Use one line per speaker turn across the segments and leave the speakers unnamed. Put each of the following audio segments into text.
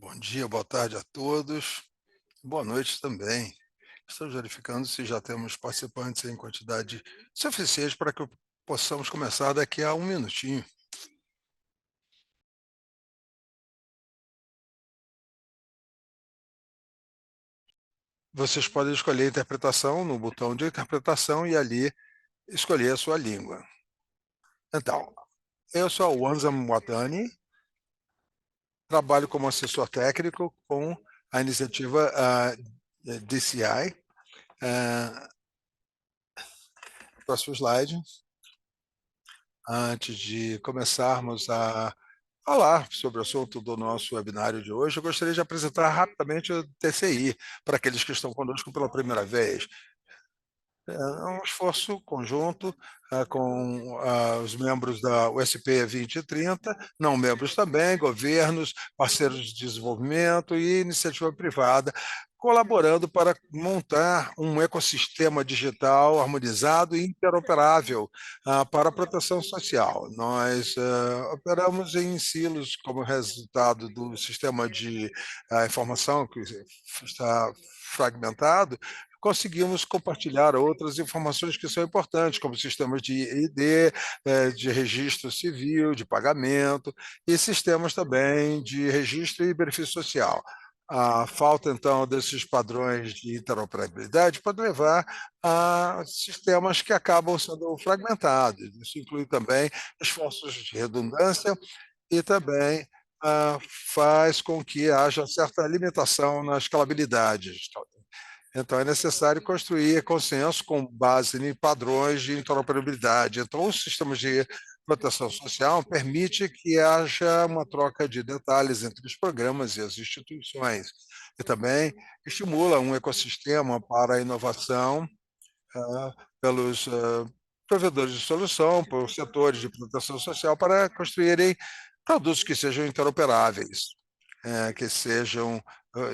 Bom dia, boa tarde a todos. Boa noite também. Estamos verificando se já temos participantes em quantidade suficiente para que possamos começar daqui a um minutinho. Vocês podem escolher a interpretação no botão de interpretação e ali escolher a sua língua. Então, eu sou o Anzam Wadani, trabalho como assessor técnico com a iniciativa DCI. Próximo slide. Antes de começarmos a falar sobre o assunto do nosso webinário de hoje, eu gostaria de apresentar rapidamente o TCI, para aqueles que estão conosco pela primeira vez. É um esforço conjunto com os membros da USP 2030, não membros também, governos, parceiros de desenvolvimento e iniciativa privada, colaborando para montar um ecossistema digital harmonizado e interoperável para a proteção social. Nós operamos em silos como resultado do sistema de informação que está fragmentado. Conseguimos compartilhar outras informações que são importantes, como sistemas de ID, de registro civil, de pagamento, e sistemas também de registro e benefício social. A falta, então, desses padrões de interoperabilidade pode levar a sistemas que acabam sendo fragmentados. Isso inclui também esforços de redundância e também faz com que haja certa limitação na escalabilidade. Então, é necessário construir consenso com base em padrões de interoperabilidade. Então, os sistemas de proteção social permite que haja uma troca de detalhes entre os programas e as instituições. E também estimula um ecossistema para a inovação pelos provedores de solução, por setores de proteção social, para construírem produtos que sejam interoperáveis, que sejam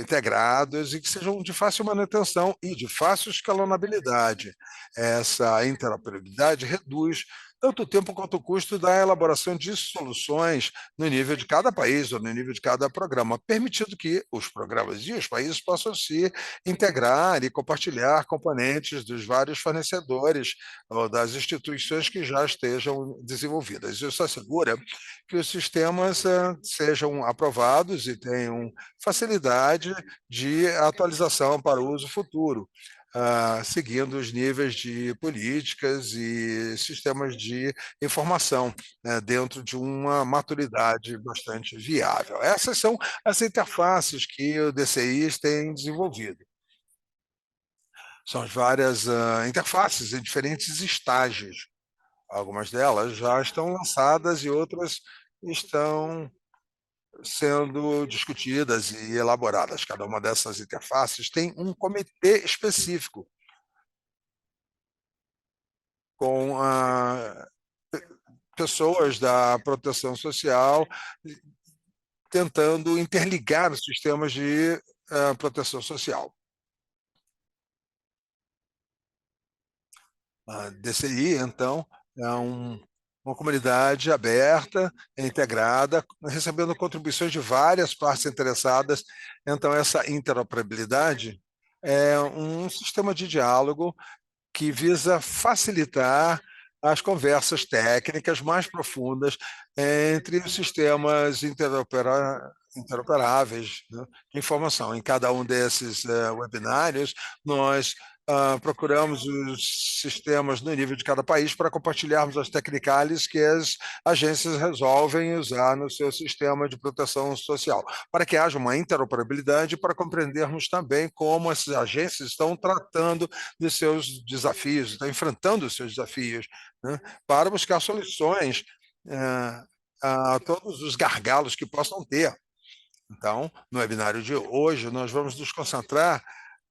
integrados e que sejam de fácil manutenção e de fácil escalonabilidade. Essa interoperabilidade reduz tanto o tempo quanto o custo da elaboração de soluções no nível de cada país ou no nível de cada programa, permitindo que os programas e os países possam se integrar e compartilhar componentes dos vários fornecedores ou das instituições que já estejam desenvolvidas. Isso assegura que os sistemas sejam aprovados e tenham facilidade de atualização para o uso futuro, seguindo os níveis de políticas e sistemas de informação, né, dentro de uma maturidade bastante viável. Essas são as interfaces que o DCI tem desenvolvido. São as várias interfaces em diferentes estágios. Algumas delas já estão lançadas e outras estão sendo discutidas e elaboradas. Cada uma dessas interfaces tem um comitê específico com pessoas da proteção social tentando interligar os sistemas de proteção social. A DCI, então, é uma comunidade aberta, integrada, recebendo contribuições de várias partes interessadas. Então, essa interoperabilidade é um sistema de diálogo que visa facilitar as conversas técnicas mais profundas entre os sistemas interoperáveis, né, de informação. Em cada um desses webinários, nós procuramos os sistemas no nível de cada país para compartilharmos as technicalities que as agências resolvem usar no seu sistema de proteção social, para que haja uma interoperabilidade, para compreendermos também como essas agências estão tratando de seus desafios, estão enfrentando os seus desafios, né, para buscar soluções a todos os gargalos que possam ter. Então, no webinário de hoje, nós vamos nos concentrar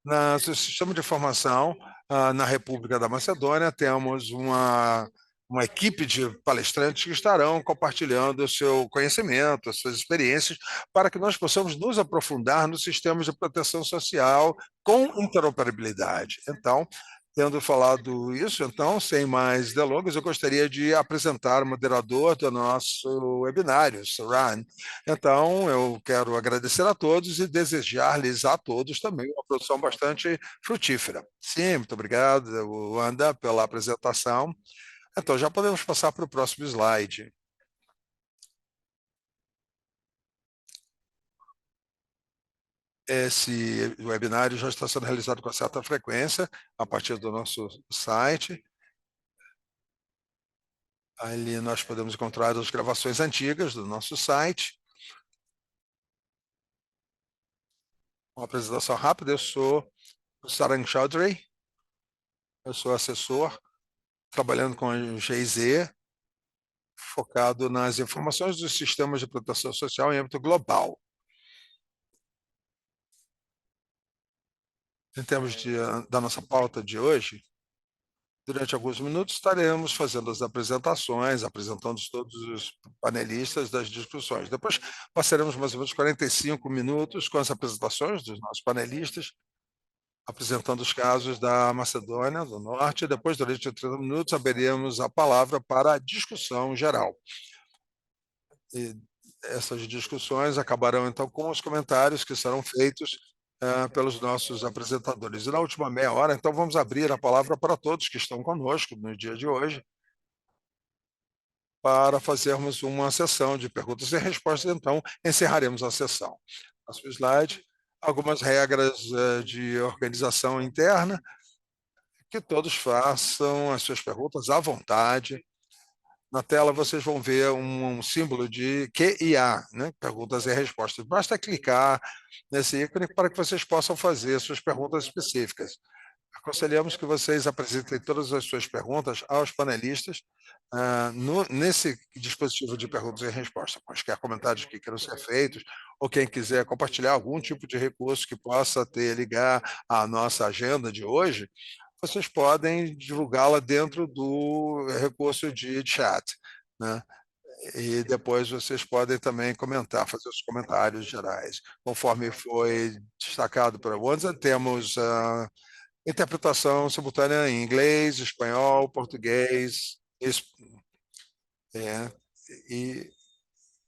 no sistema de informação na República da Macedônia. Temos uma equipe de palestrantes que estarão compartilhando o seu conhecimento, as suas experiências, para que nós possamos nos aprofundar nos sistemas de proteção social com interoperabilidade. Então, Tendo falado isso, então, sem mais delongas, eu gostaria de apresentar o moderador do nosso webinário, Saran. Então, eu quero agradecer a todos e desejar-lhes a todos também uma produção bastante frutífera. Sim, muito obrigado, Wanda, pela apresentação. Então, já podemos passar para o próximo slide. Esse webinário já está sendo realizado com certa frequência a partir do nosso site. Ali nós podemos encontrar as gravações antigas do nosso site. Uma apresentação rápida, eu sou o Sarang Chaudhry, eu sou assessor, trabalhando com o GIZ, focado nas informações dos sistemas de proteção social em âmbito global. Em termos da nossa pauta de hoje, durante alguns minutos estaremos fazendo as apresentações, apresentando todos os panelistas das discussões. Depois passaremos mais ou menos 45 minutos com as apresentações dos nossos panelistas, apresentando os casos da Macedônia do Norte. Depois, durante 30 minutos, abriríamos a palavra para a discussão geral. E essas discussões acabarão, então, com os comentários que serão feitos pelos nossos apresentadores. E na última meia hora, então, vamos abrir a palavra para todos que estão conosco no dia de hoje, para fazermos uma sessão de perguntas e respostas. Então, encerraremos a sessão. Próximo slide. Algumas regras de organização interna, que todos façam as suas perguntas à vontade. Na tela vocês vão ver um símbolo de Q e A, né? Perguntas e respostas. Basta clicar nesse ícone para que vocês possam fazer suas perguntas específicas. Aconselhamos que vocês apresentem todas as suas perguntas aos panelistas nesse dispositivo de perguntas e respostas. Quaisquer comentários que queiram ser feitos, ou quem quiser compartilhar algum tipo de recurso que possa ligar à nossa agenda de hoje, vocês podem divulgá-la dentro do recurso de chat, né? E depois vocês podem também comentar, fazer os comentários gerais. Conforme foi destacado para o Wanza, temos interpretação simultânea em inglês, espanhol, português, é, e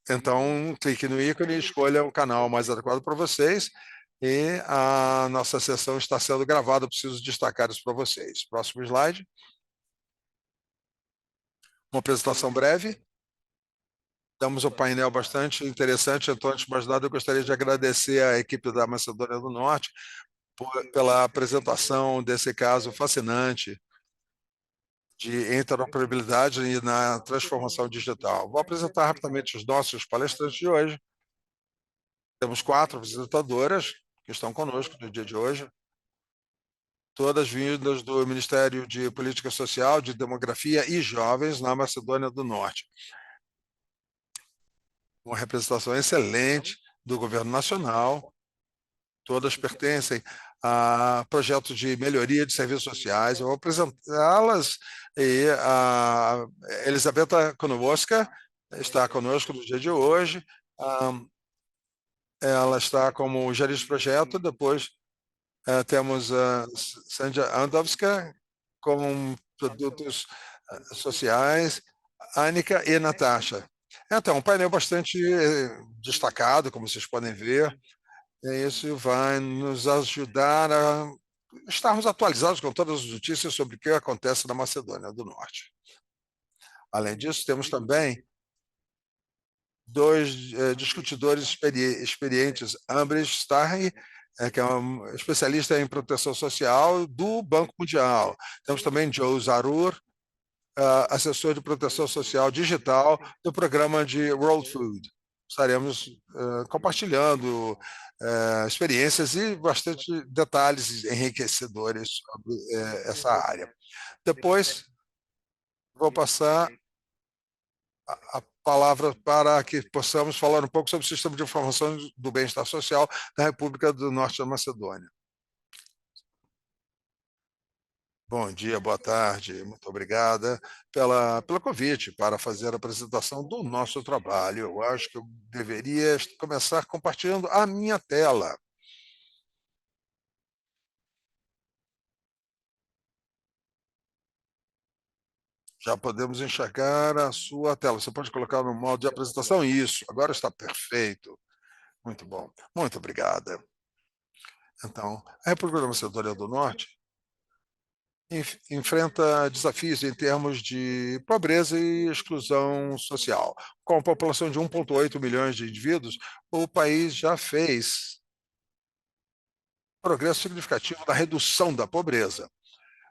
então clique no ícone e escolha o canal mais adequado para vocês. E a nossa sessão está sendo gravada, eu preciso destacar isso para vocês. Próximo slide. Uma apresentação breve. Temos um painel bastante interessante. Então, antes de mais nada, eu gostaria de agradecer à equipe da Macedônia do Norte pela apresentação desse caso fascinante de interoperabilidade e na transformação digital. Vou apresentar rapidamente os nossos palestrantes de hoje. Temos 4 apresentadoras que estão conosco no dia de hoje, todas vindas do Ministério de Política Social, de Demografia e Jovens na Macedônia do Norte. Uma representação excelente do governo nacional, todas pertencem a projetos de melhoria de serviços sociais. Eu vou apresentá-las e a Elisabetta Konowska está conosco no dia de hoje. Ela está como gerente de projeto. Depois temos a Sandra Andowska como produtos sociais, Anica e Natasha. Então, um painel bastante destacado, como vocês podem ver. E isso vai nos ajudar a estarmos atualizados com todas as notícias sobre o que acontece na Macedônia do Norte. Além disso, temos também 2 discutidores experientes, Ambris Starry, que é um especialista em proteção social do Banco Mundial. Temos também Joe Zarur, assessor de proteção social digital do programa de World Food. Estaremos compartilhando experiências e bastante detalhes enriquecedores sobre essa área. Depois, vou passar a palavra para que possamos falar um pouco sobre o sistema de informação do bem-estar social da República do Norte da Macedônia. Bom dia, boa tarde, muito obrigada pelo convite para fazer a apresentação do nosso trabalho. Eu acho que eu deveria começar compartilhando a minha tela. Já podemos enxergar a sua tela. Você pode colocar no modo de apresentação? Isso, agora está perfeito. Muito bom. Muito obrigada. Então, a República Macedônia do Norte enfrenta desafios em termos de pobreza e exclusão social. Com a população de 1,8 milhões de indivíduos, o país já fez progresso significativo na redução da pobreza.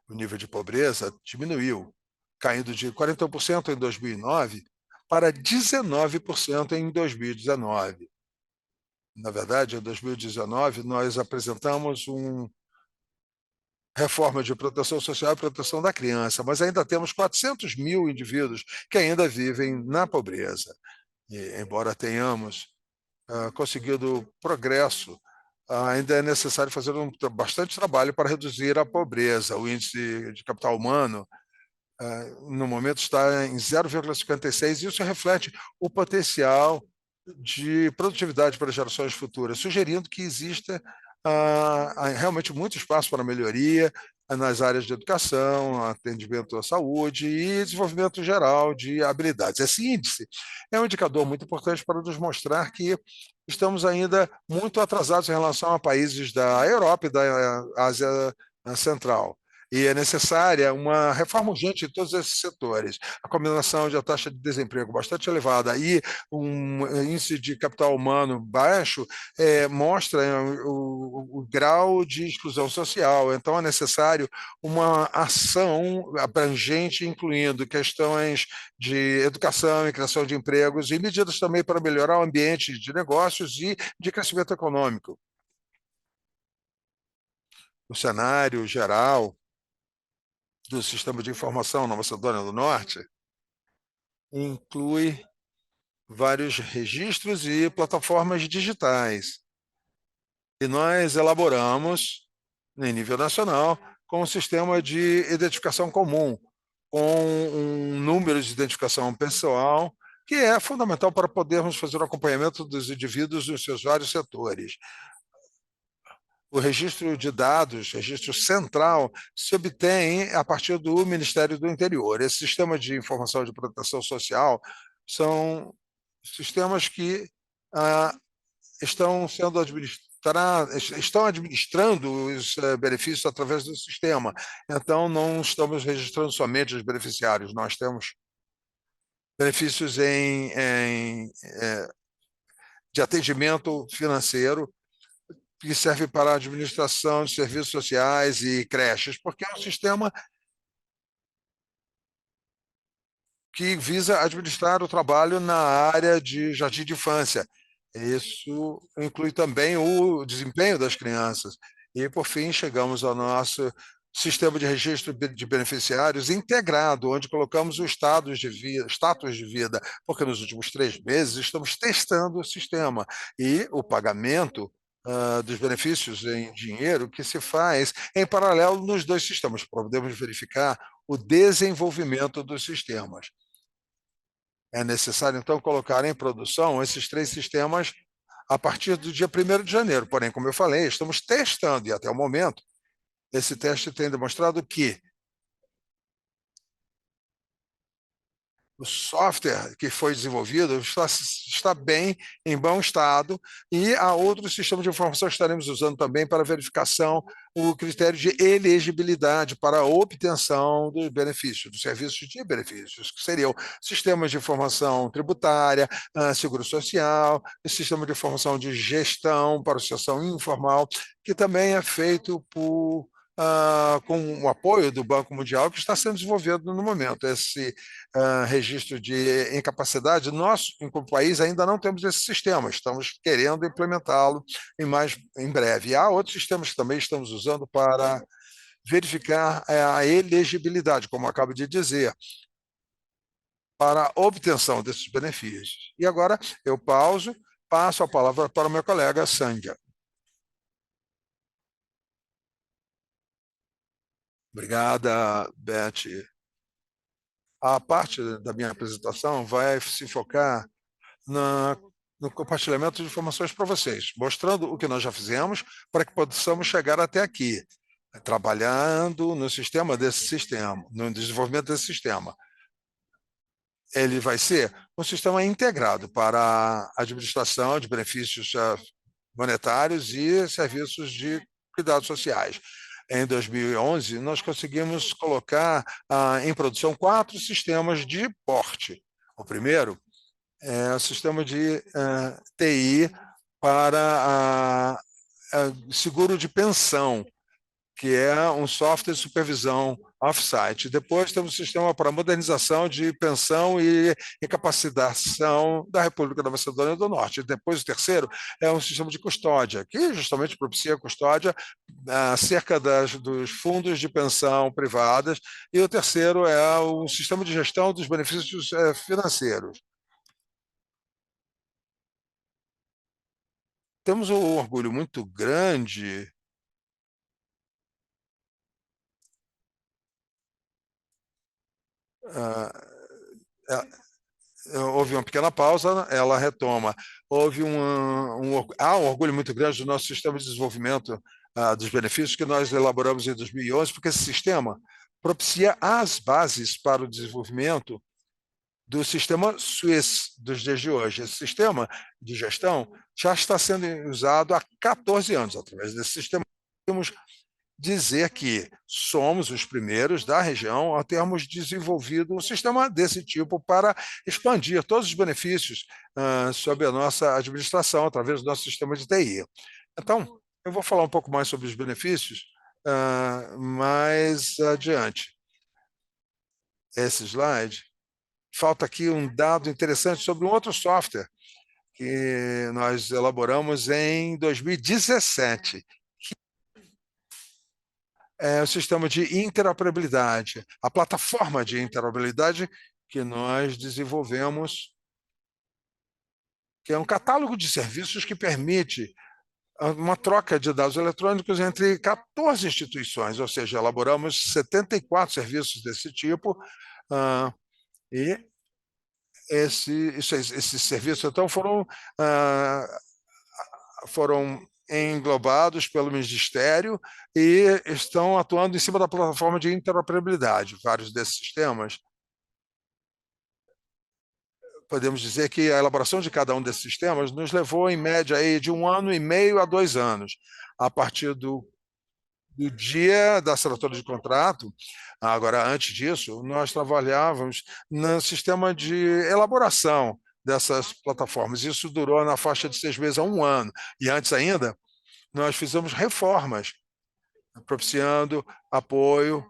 O nível de pobreza diminuiu, caindo de 41% em 2009 para 19% em 2019. Na verdade, em 2019, nós apresentamos uma reforma de proteção social e proteção da criança, mas ainda temos 400 mil indivíduos que ainda vivem na pobreza. E, embora tenhamos conseguido progresso, ainda é necessário fazer bastante trabalho para reduzir a pobreza. O índice de capital humano no momento está em 0,56, e isso reflete o potencial de produtividade para gerações futuras, sugerindo que exista realmente muito espaço para melhoria nas áreas de educação, atendimento à saúde e desenvolvimento geral de habilidades. Esse índice é um indicador muito importante para nos mostrar que estamos ainda muito atrasados em relação a países da Europa e da Ásia Central. E é necessária uma reforma urgente em todos esses setores. A combinação de a taxa de desemprego bastante elevada e um índice de capital humano baixo mostra o grau de exclusão social. Então, é necessário uma ação abrangente, incluindo questões de educação e criação de empregos e medidas também para melhorar o ambiente de negócios e de crescimento econômico. O cenário geral do Sistema de Informação na Macedônia do Norte inclui vários registros e plataformas digitais. E nós elaboramos, em nível nacional, com um sistema de identificação comum, com um número de identificação pessoal, que é fundamental para podermos fazer o acompanhamento dos indivíduos nos seus vários setores. O registro de dados, registro central, se obtém a partir do Ministério do Interior. Esse sistema de informação de proteção social são sistemas que estão sendo estão administrando os benefícios através do sistema. Então, não estamos registrando somente os beneficiários, nós temos benefícios de atendimento financeiro, que serve para a administração de serviços sociais e creches, porque é um sistema que visa administrar o trabalho na área de jardim de infância. Isso inclui também o desempenho das crianças. E, por fim, chegamos ao nosso sistema de registro de beneficiários integrado, onde colocamos o status de vida, porque nos últimos 3 meses estamos testando o sistema e o pagamento dos benefícios em dinheiro que se faz em paralelo nos dois sistemas. Podemos verificar o desenvolvimento dos sistemas. É necessário, então, colocar em produção esses 3 sistemas a partir do dia 1º de janeiro. Porém, como eu falei, estamos testando e, até o momento, esse teste tem demonstrado que o software que foi desenvolvido está bem, em bom estado, e há outros sistemas de informação que estaremos usando também para verificação, o critério de elegibilidade para a obtenção dos benefícios, dos serviços de benefícios, que seriam sistemas de informação tributária, seguro social, sistema de informação de gestão para a associação informal, que também é feito com o apoio do Banco Mundial, que está sendo desenvolvido no momento. Esse registro de incapacidade, nós, como país, ainda não temos esse sistema, estamos querendo implementá-lo em breve. E há outros sistemas que também estamos usando para verificar a elegibilidade, como eu acabo de dizer, para a obtenção desses benefícios. E agora eu passo a palavra para o meu colega Sandhya. Obrigada, Beth. A parte da minha apresentação vai se focar no compartilhamento de informações para vocês, mostrando o que nós já fizemos para que possamos chegar até aqui, trabalhando no desenvolvimento desse sistema. ele vai ser um sistema integrado para a administração de benefícios monetários e serviços de cuidados sociais. Em 2011, nós conseguimos colocar em produção 4 sistemas de porte. O primeiro é o sistema de TI para seguro de pensão, que é um software de supervisão off-site. Depois temos o sistema para modernização de pensão e incapacitação da República da Macedônia do Norte. Depois o terceiro é um sistema de custódia, que justamente propicia a custódia acerca dos fundos de pensão privadas. E o terceiro é o sistema de gestão dos benefícios financeiros. Temos um orgulho muito grande. Uh, houve uma pequena pausa, ela retoma. Houve um orgulho muito grande do nosso sistema de desenvolvimento dos benefícios que nós elaboramos em 2011, porque esse sistema propicia as bases para o desenvolvimento do sistema Swiss dos dias de hoje. Esse sistema de gestão já está sendo usado há 14 anos. Através desse sistema, temos dizer que somos os primeiros da região a termos desenvolvido um sistema desse tipo para expandir todos os benefícios sob a nossa administração, através do nosso sistema de TI. Então, eu vou falar um pouco mais sobre os benefícios mais adiante. Esse slide. Falta aqui um dado interessante sobre um outro software que nós elaboramos em 2017, o sistema de interoperabilidade, a plataforma de interoperabilidade que nós desenvolvemos, que é um catálogo de serviços que permite uma troca de dados eletrônicos entre 14 instituições, ou seja, elaboramos 74 serviços desse tipo, e esses serviços, então, foram englobados pelo Ministério e estão atuando em cima da plataforma de interoperabilidade. Vários desses sistemas, podemos dizer que a elaboração de cada um desses sistemas nos levou, em média, aí, de 1 ano e meio a 2 anos, a partir do dia da assinatura de contrato. Agora, antes disso, nós trabalhávamos no sistema de elaboração dessas plataformas. Isso durou na faixa de 6 meses a 1 ano. E antes ainda, nós fizemos reformas, propiciando apoio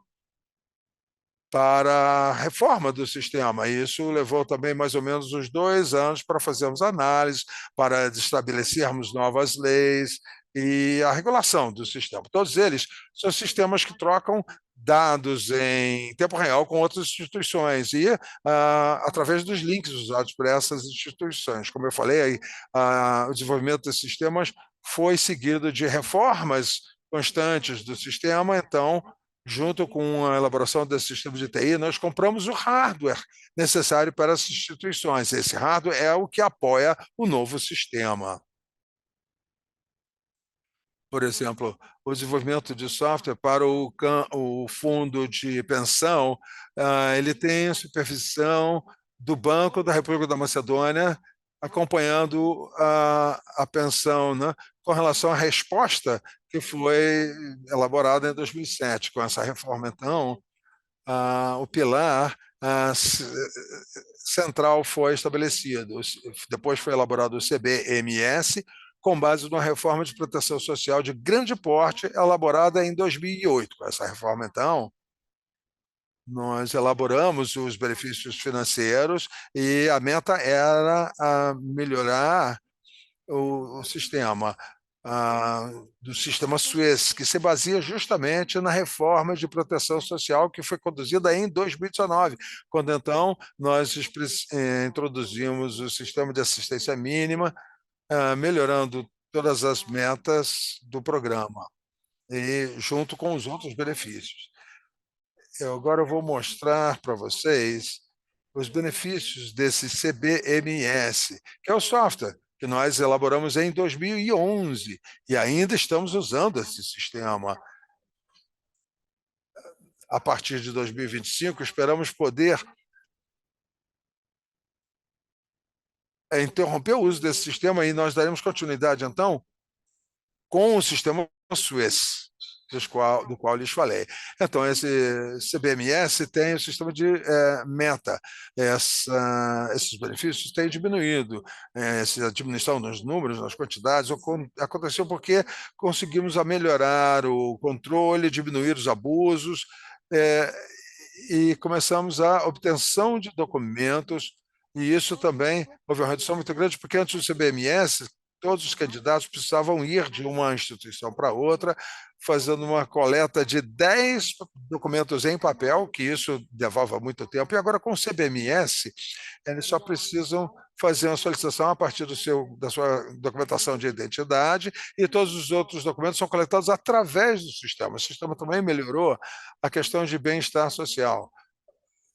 para a reforma do sistema. Isso levou também mais ou menos uns 2 anos para fazermos análises, para estabelecermos novas leis e a regulação do sistema. Todos eles são sistemas que trocam dados em tempo real com outras instituições e através dos links usados por essas instituições. Como eu falei, o desenvolvimento desses sistemas foi seguido de reformas constantes do sistema. Então, junto com a elaboração desse sistema de TI, nós compramos o hardware necessário para as instituições. Esse hardware é o que apoia o novo sistema. Por exemplo, o desenvolvimento de software para o fundo de pensão, ele tem a supervisão do Banco da República da Macedônia, acompanhando a pensão, né, com relação à resposta que foi elaborada em 2007. Com essa reforma, então, o pilar central foi estabelecido. Depois foi elaborado o CBMS, com base numa reforma de proteção social de grande porte, elaborada em 2008. Com essa reforma, então, nós elaboramos os benefícios financeiros e a meta era melhorar o sistema do sistema Suez, que se baseia justamente na reforma de proteção social que foi conduzida em 2019, quando então nós introduzimos o sistema de assistência mínima, melhorando todas as metas do programa e junto com os outros benefícios. Agora eu vou mostrar para vocês os benefícios desse CBMS, que é o software que nós elaboramos em 2011 e ainda estamos usando esse sistema. A partir de 2025, esperamos poder interromper o uso desse sistema e nós daremos continuidade, então, com o sistema Suez, do qual lhes falei. Então, esse CBMS tem o sistema de meta. Esses benefícios têm diminuído. Essa diminuição nos números, nas quantidades, aconteceu porque conseguimos melhorar o controle, diminuir os abusos, é, e começamos a obtenção de documentos, e isso também houve uma redução muito grande, porque antes do CBMS, todos os candidatos precisavam ir de uma instituição para outra, fazendo uma coleta de 10 documentos em papel, que isso levava muito tempo, e agora com o CBMS, eles só precisam fazer uma solicitação a partir da sua documentação de identidade, e todos os outros documentos são coletados através do sistema. O sistema também melhorou a questão de bem-estar social.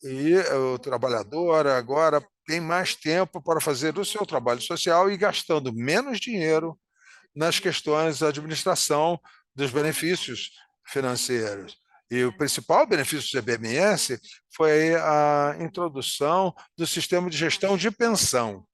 E o trabalhador agora tem mais tempo para fazer o seu trabalho social e gastando menos dinheiro nas questões da administração dos benefícios financeiros. E o principal benefício do CBMS foi a introdução do sistema de gestão de pensão.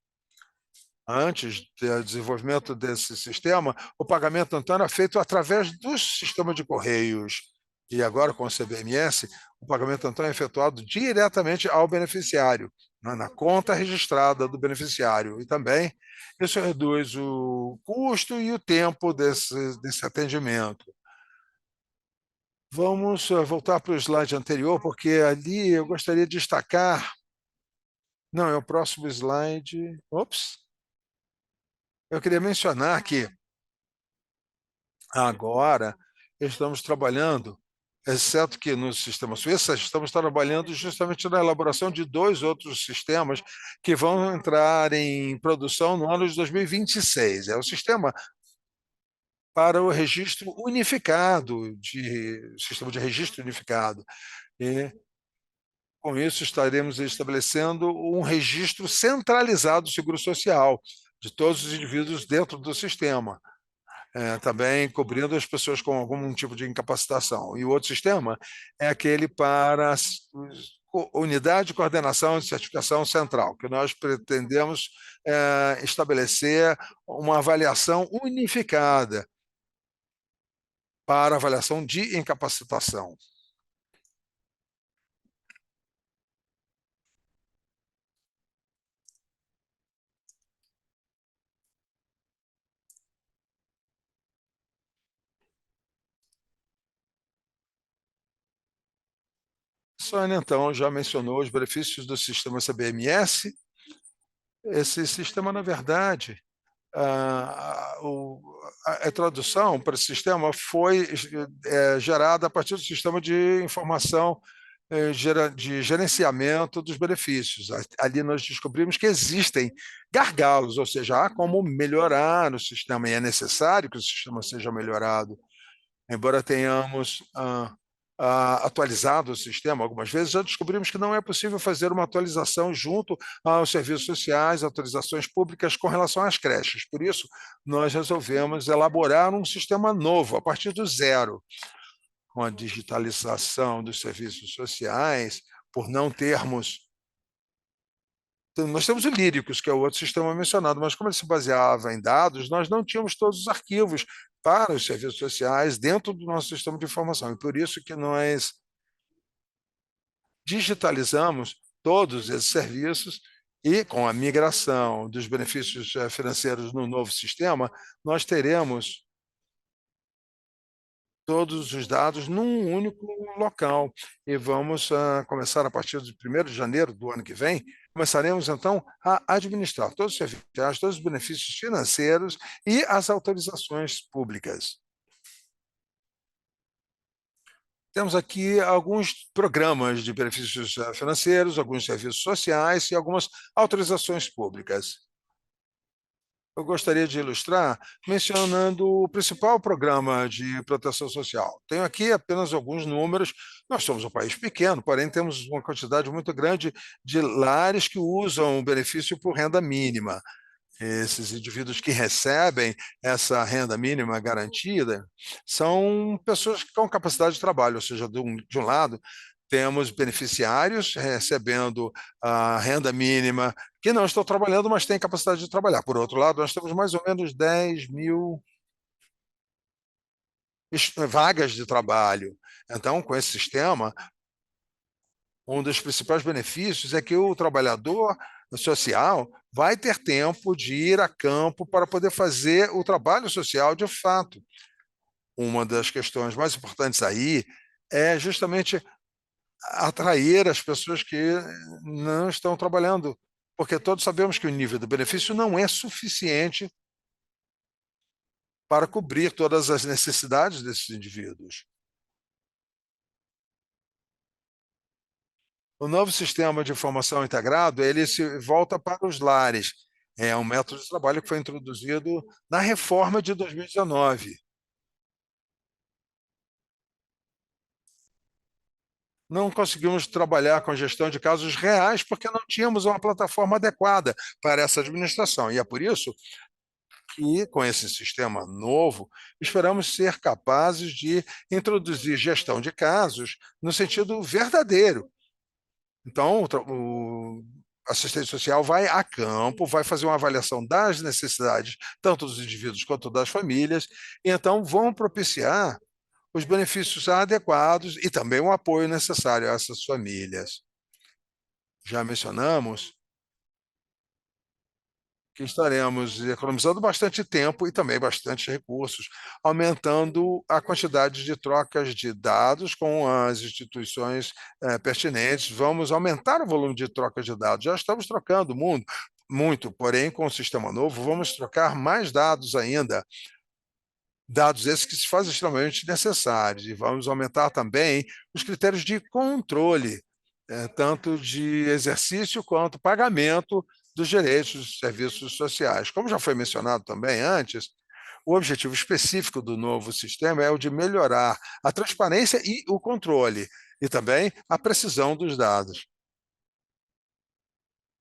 Antes do desenvolvimento desse sistema, o pagamento então era feito através do sistema de correios. E agora, com o CBMS, o pagamento então é efetuado diretamente ao beneficiário, né, na conta registrada do beneficiário. E também isso reduz o custo e o tempo desse atendimento. Vamos voltar para o slide anterior, porque ali eu gostaria de destacar. Não, é o próximo slide. Ops! Eu queria mencionar que agora estamos trabalhando, exceto que no sistema Suíça, estamos trabalhando justamente na elaboração de dois outros sistemas que vão entrar em produção no ano de 2026. É o sistema para o registro unificado, sistema de registro unificado. E com isso estaremos estabelecendo um registro centralizado do seguro social de todos os indivíduos dentro do sistema. Também cobrindo as pessoas com algum tipo de incapacitação. E o outro sistema é aquele para unidade de coordenação e certificação central, que nós pretendemos estabelecer uma avaliação unificada para avaliação de incapacitação. Sônia, então, já mencionou os benefícios do sistema CBMS. Esse sistema, na verdade, a introdução para esse sistema foi gerada a partir do sistema de informação de gerenciamento dos benefícios. Ali nós descobrimos que existem gargalos, ou seja, há como melhorar o sistema, e é necessário que o sistema seja melhorado. Embora tenhamos atualizado o sistema algumas vezes, já descobrimos que não é possível fazer uma atualização junto aos serviços sociais, autorizações públicas com relação às creches. Por isso, nós resolvemos elaborar um sistema novo, a partir do zero, com a digitalização dos serviços sociais, por não termos. Nós temos o Líricos, que é o outro sistema mencionado, mas como ele se baseava em dados, nós não tínhamos todos os arquivos para os serviços sociais dentro do nosso sistema de informação. E por isso que nós digitalizamos todos esses serviços e, com a migração dos benefícios financeiros no novo sistema, nós teremos todos os dados num único local. E vamos começar a partir de 1º de janeiro do ano que vem, começaremos então a administrar todos os serviços, todos os benefícios financeiros e as autorizações públicas. Temos aqui alguns programas de benefícios financeiros, alguns serviços sociais e algumas autorizações públicas. Eu gostaria de ilustrar mencionando o principal programa de proteção social. Tenho aqui apenas alguns números. Nós somos um país pequeno, porém temos uma quantidade muito grande de lares que usam o benefício por renda mínima. Esses indivíduos que recebem essa renda mínima garantida são pessoas com capacidade de trabalho, ou seja, de um lado, temos beneficiários recebendo a renda mínima que não estão trabalhando, mas têm capacidade de trabalhar. Por outro lado, nós temos mais ou menos 10 mil vagas de trabalho. Então, com esse sistema, um dos principais benefícios é que o trabalhador social vai ter tempo de ir a campo para poder fazer o trabalho social de fato. Uma das questões mais importantes aí é justamente atrair as pessoas que não estão trabalhando, porque todos sabemos que o nível do benefício não é suficiente para cobrir todas as necessidades desses indivíduos. O novo sistema de informação integrado, ele se volta para os lares. É um método de trabalho que foi introduzido na reforma de 2019. Não conseguimos trabalhar com gestão de casos reais porque não tínhamos uma plataforma adequada para essa administração. E é por isso que, com esse sistema novo, esperamos ser capazes de introduzir gestão de casos no sentido verdadeiro. Então, o assistente social vai a campo, vai fazer uma avaliação das necessidades, tanto dos indivíduos quanto das famílias, e então vão propiciar os benefícios adequados e também o apoio necessário a essas famílias. Já mencionamos que estaremos economizando bastante tempo e também bastante recursos, aumentando a quantidade de trocas de dados com as instituições pertinentes. Vamos aumentar o volume de trocas de dados. Já estamos trocando muito, porém, com o sistema novo, vamos trocar mais dados ainda. Dados esses que se fazem extremamente necessários, e vamos aumentar também os critérios de controle, tanto de exercício quanto pagamento dos direitos dos serviços sociais. Como já foi mencionado também antes, o objetivo específico do novo sistema é o de melhorar a transparência e o controle, e também a precisão dos dados.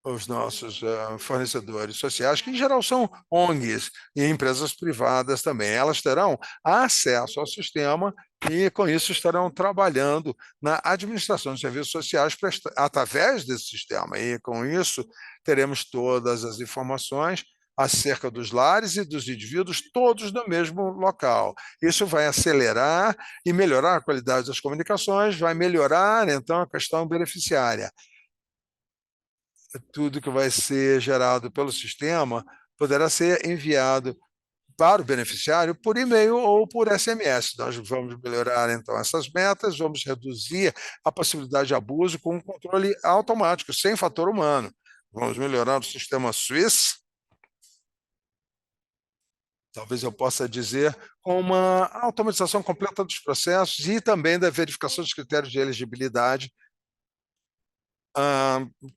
Os nossos fornecedores sociais, que em geral são ONGs e empresas privadas também, elas terão acesso ao sistema e, com isso, estarão trabalhando na administração de serviços sociais através desse sistema. E, com isso, teremos todas as informações acerca dos lares e dos indivíduos, todos no mesmo local. Isso vai acelerar e melhorar a qualidade das comunicações, vai melhorar, então, a questão beneficiária. Tudo que vai ser gerado pelo sistema poderá ser enviado para o beneficiário por e-mail ou por SMS. Nós vamos melhorar, então, essas metas, vamos reduzir a possibilidade de abuso com um controle automático, sem fator humano. Vamos melhorar o sistema Swiss, talvez eu possa dizer, com uma automatização completa dos processos e também da verificação dos critérios de elegibilidade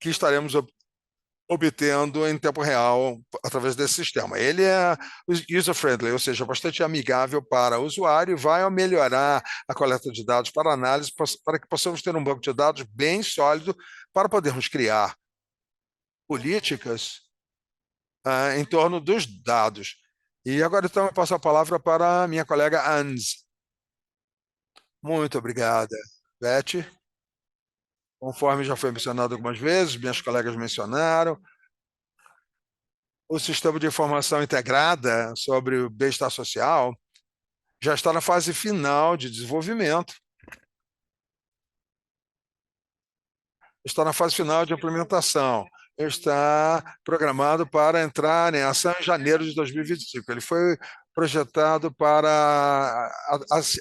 que estaremos obtendo em tempo real através desse sistema. Ele é user-friendly, ou seja, bastante amigável para o usuário, vai melhorar a coleta de dados para análise, para que possamos ter um banco de dados bem sólido para podermos criar políticas em torno dos dados. E agora, então, eu passo a palavra para a minha colega Ans. Muito obrigada, Beth. Conforme já foi mencionado algumas vezes, minhas colegas mencionaram, o sistema de informação integrada sobre o bem-estar social já está na fase final de desenvolvimento, está na fase final de implementação, está programado para entrar em ação em janeiro de 2025. Ele foi projetado para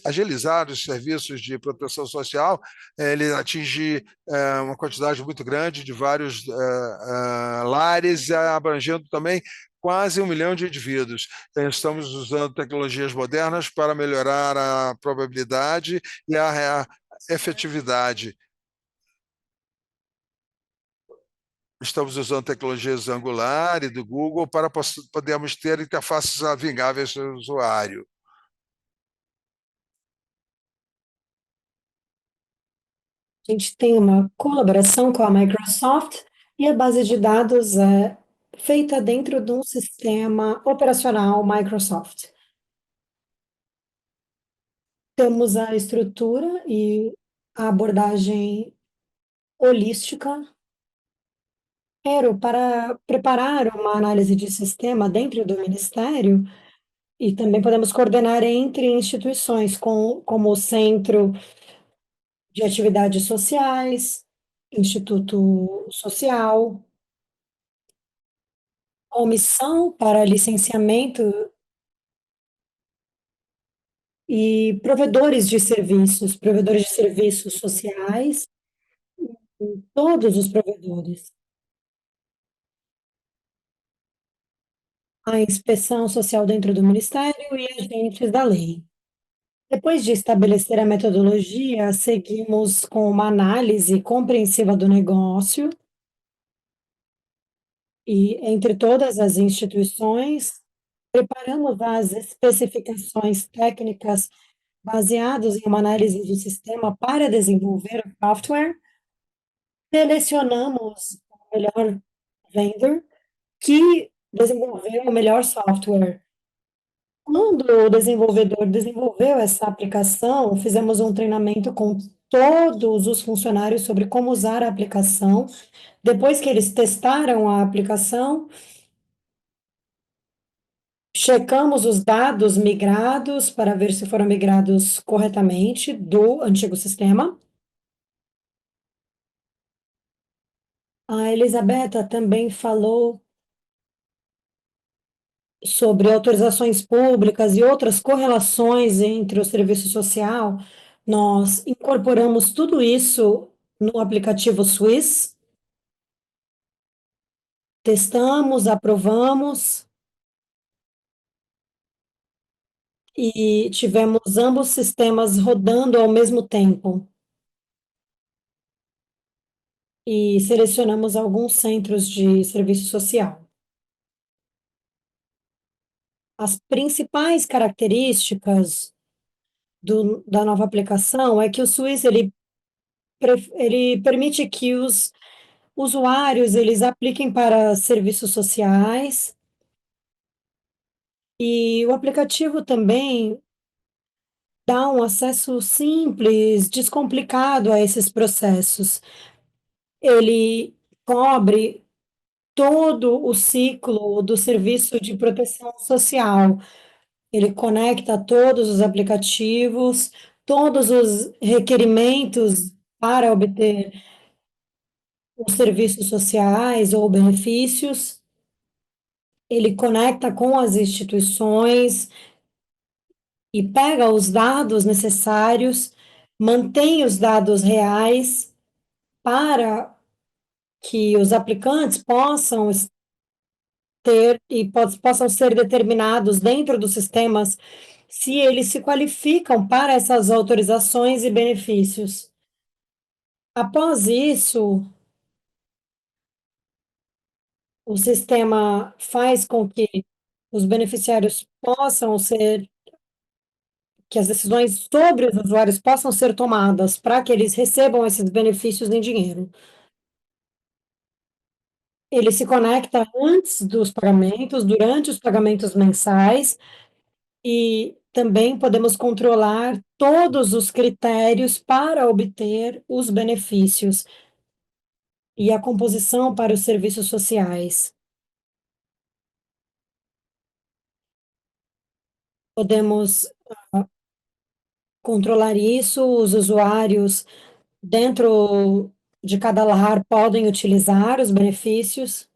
agilizar os serviços de proteção social, ele atinge uma quantidade muito grande de vários lares, abrangendo também quase 1 milhão de indivíduos. Estamos usando tecnologias modernas para melhorar a probabilidade e a efetividade. Estamos usando tecnologias Angular e do Google para podermos ter interfaces amigáveis ao usuário.
A gente tem uma colaboração com a Microsoft e a base de dados é feita dentro de um sistema operacional Microsoft. Temos a estrutura e a abordagem holística. Quero para preparar uma análise de sistema dentro do Ministério e também podemos coordenar entre instituições, como o Centro de Atividades Sociais, Instituto Social, omissão para licenciamento e provedores de serviços sociais, todos os provedores, a inspeção social dentro do Ministério e agentes da lei. Depois de estabelecer a metodologia, seguimos com uma análise compreensiva do negócio e, entre todas as instituições, preparamos as especificações técnicas baseadas em uma análise do sistema para desenvolver o software. Selecionamos o melhor vendor que desenvolveu o melhor software. Quando o desenvolvedor desenvolveu essa aplicação, fizemos um treinamento com todos os funcionários sobre como usar a aplicação. Depois que eles testaram a aplicação, checamos os dados migrados para ver se foram migrados corretamente do antigo sistema. A Elisabetta também falou sobre autorizações públicas e outras correlações entre o serviço social. Nós incorporamos tudo isso no aplicativo Swiss, testamos, aprovamos e tivemos ambos sistemas rodando ao mesmo tempo. E selecionamos alguns centros de serviço social. As principais características da nova aplicação é que o Swiss ele permite que os usuários eles apliquem para serviços sociais e o aplicativo também dá um acesso simples, descomplicado a esses processos. Ele cobre todo o ciclo do serviço de proteção social. Ele conecta todos os aplicativos, todos os requerimentos para obter os serviços sociais ou benefícios. Ele conecta com as instituições e pega os dados necessários, mantém os dados reais para que os aplicantes possam ter e possam ser determinados dentro dos sistemas se eles se qualificam para essas autorizações e benefícios. Após isso, o sistema faz com que os beneficiários possam ser, que as decisões sobre os usuários possam ser tomadas para que eles recebam esses benefícios em dinheiro. Ele se conecta antes dos pagamentos, durante os pagamentos mensais, e também podemos controlar todos os critérios para obter os benefícios e a composição para os serviços sociais. Podemos controlar isso, os usuários dentro de cada lar podem utilizar os benefícios.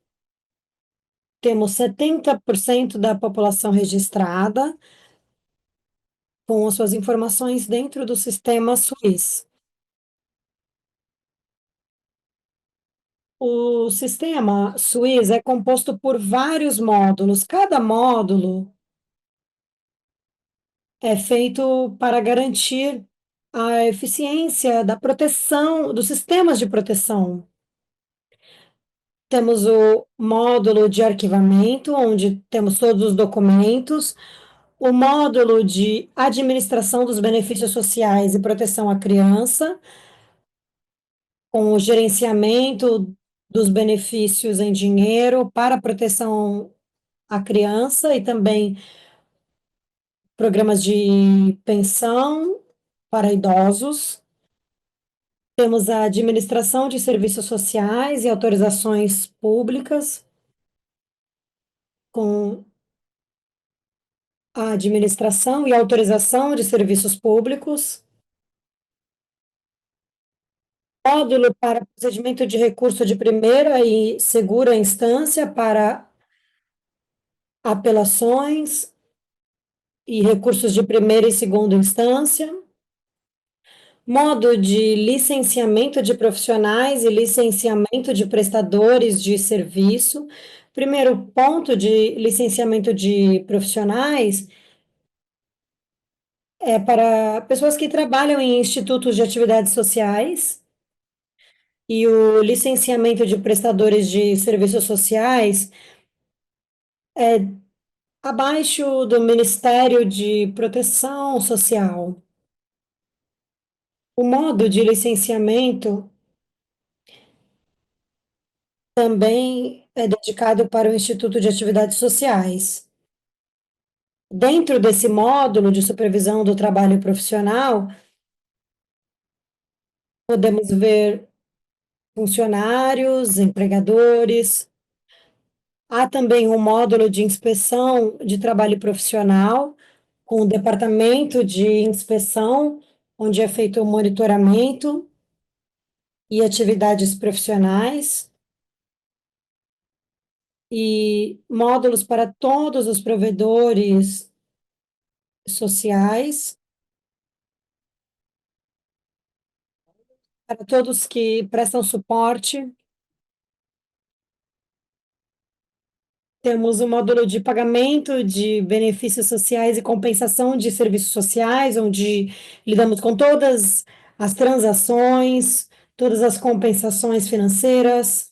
Temos 70% da população registrada com as suas informações dentro do sistema Swiss. O sistema Swiss é composto por vários módulos. Cada módulo é feito para garantir a eficiência da proteção, dos sistemas de proteção. Temos o módulo de arquivamento, onde temos todos os documentos, o módulo de administração dos benefícios sociais e proteção à criança, com o gerenciamento dos benefícios em dinheiro para proteção à criança e também programas de pensão para idosos. Temos a administração de serviços sociais e autorizações públicas, com a administração e autorização de serviços públicos, módulo para procedimento de recurso de primeira e segura instância para apelações e recursos de primeira e segunda instância, modo de licenciamento de profissionais e licenciamento de prestadores de serviço. Primeiro ponto de licenciamento de profissionais é para pessoas que trabalham em institutos de atividades sociais, e o licenciamento de prestadores de serviços sociais abaixo do Ministério de Proteção Social. O modo de licenciamento também é dedicado para o Instituto de Atividades Sociais. Dentro desse módulo de supervisão do trabalho profissional, podemos ver funcionários, empregadores. Há também um módulo de inspeção de trabalho profissional, com o departamento de inspeção, onde é feito o monitoramento e atividades profissionais, e módulos para todos os provedores sociais, para todos que prestam suporte. Temos o módulo de pagamento de benefícios sociais e compensação de serviços sociais, onde lidamos com todas as transações, todas as compensações financeiras.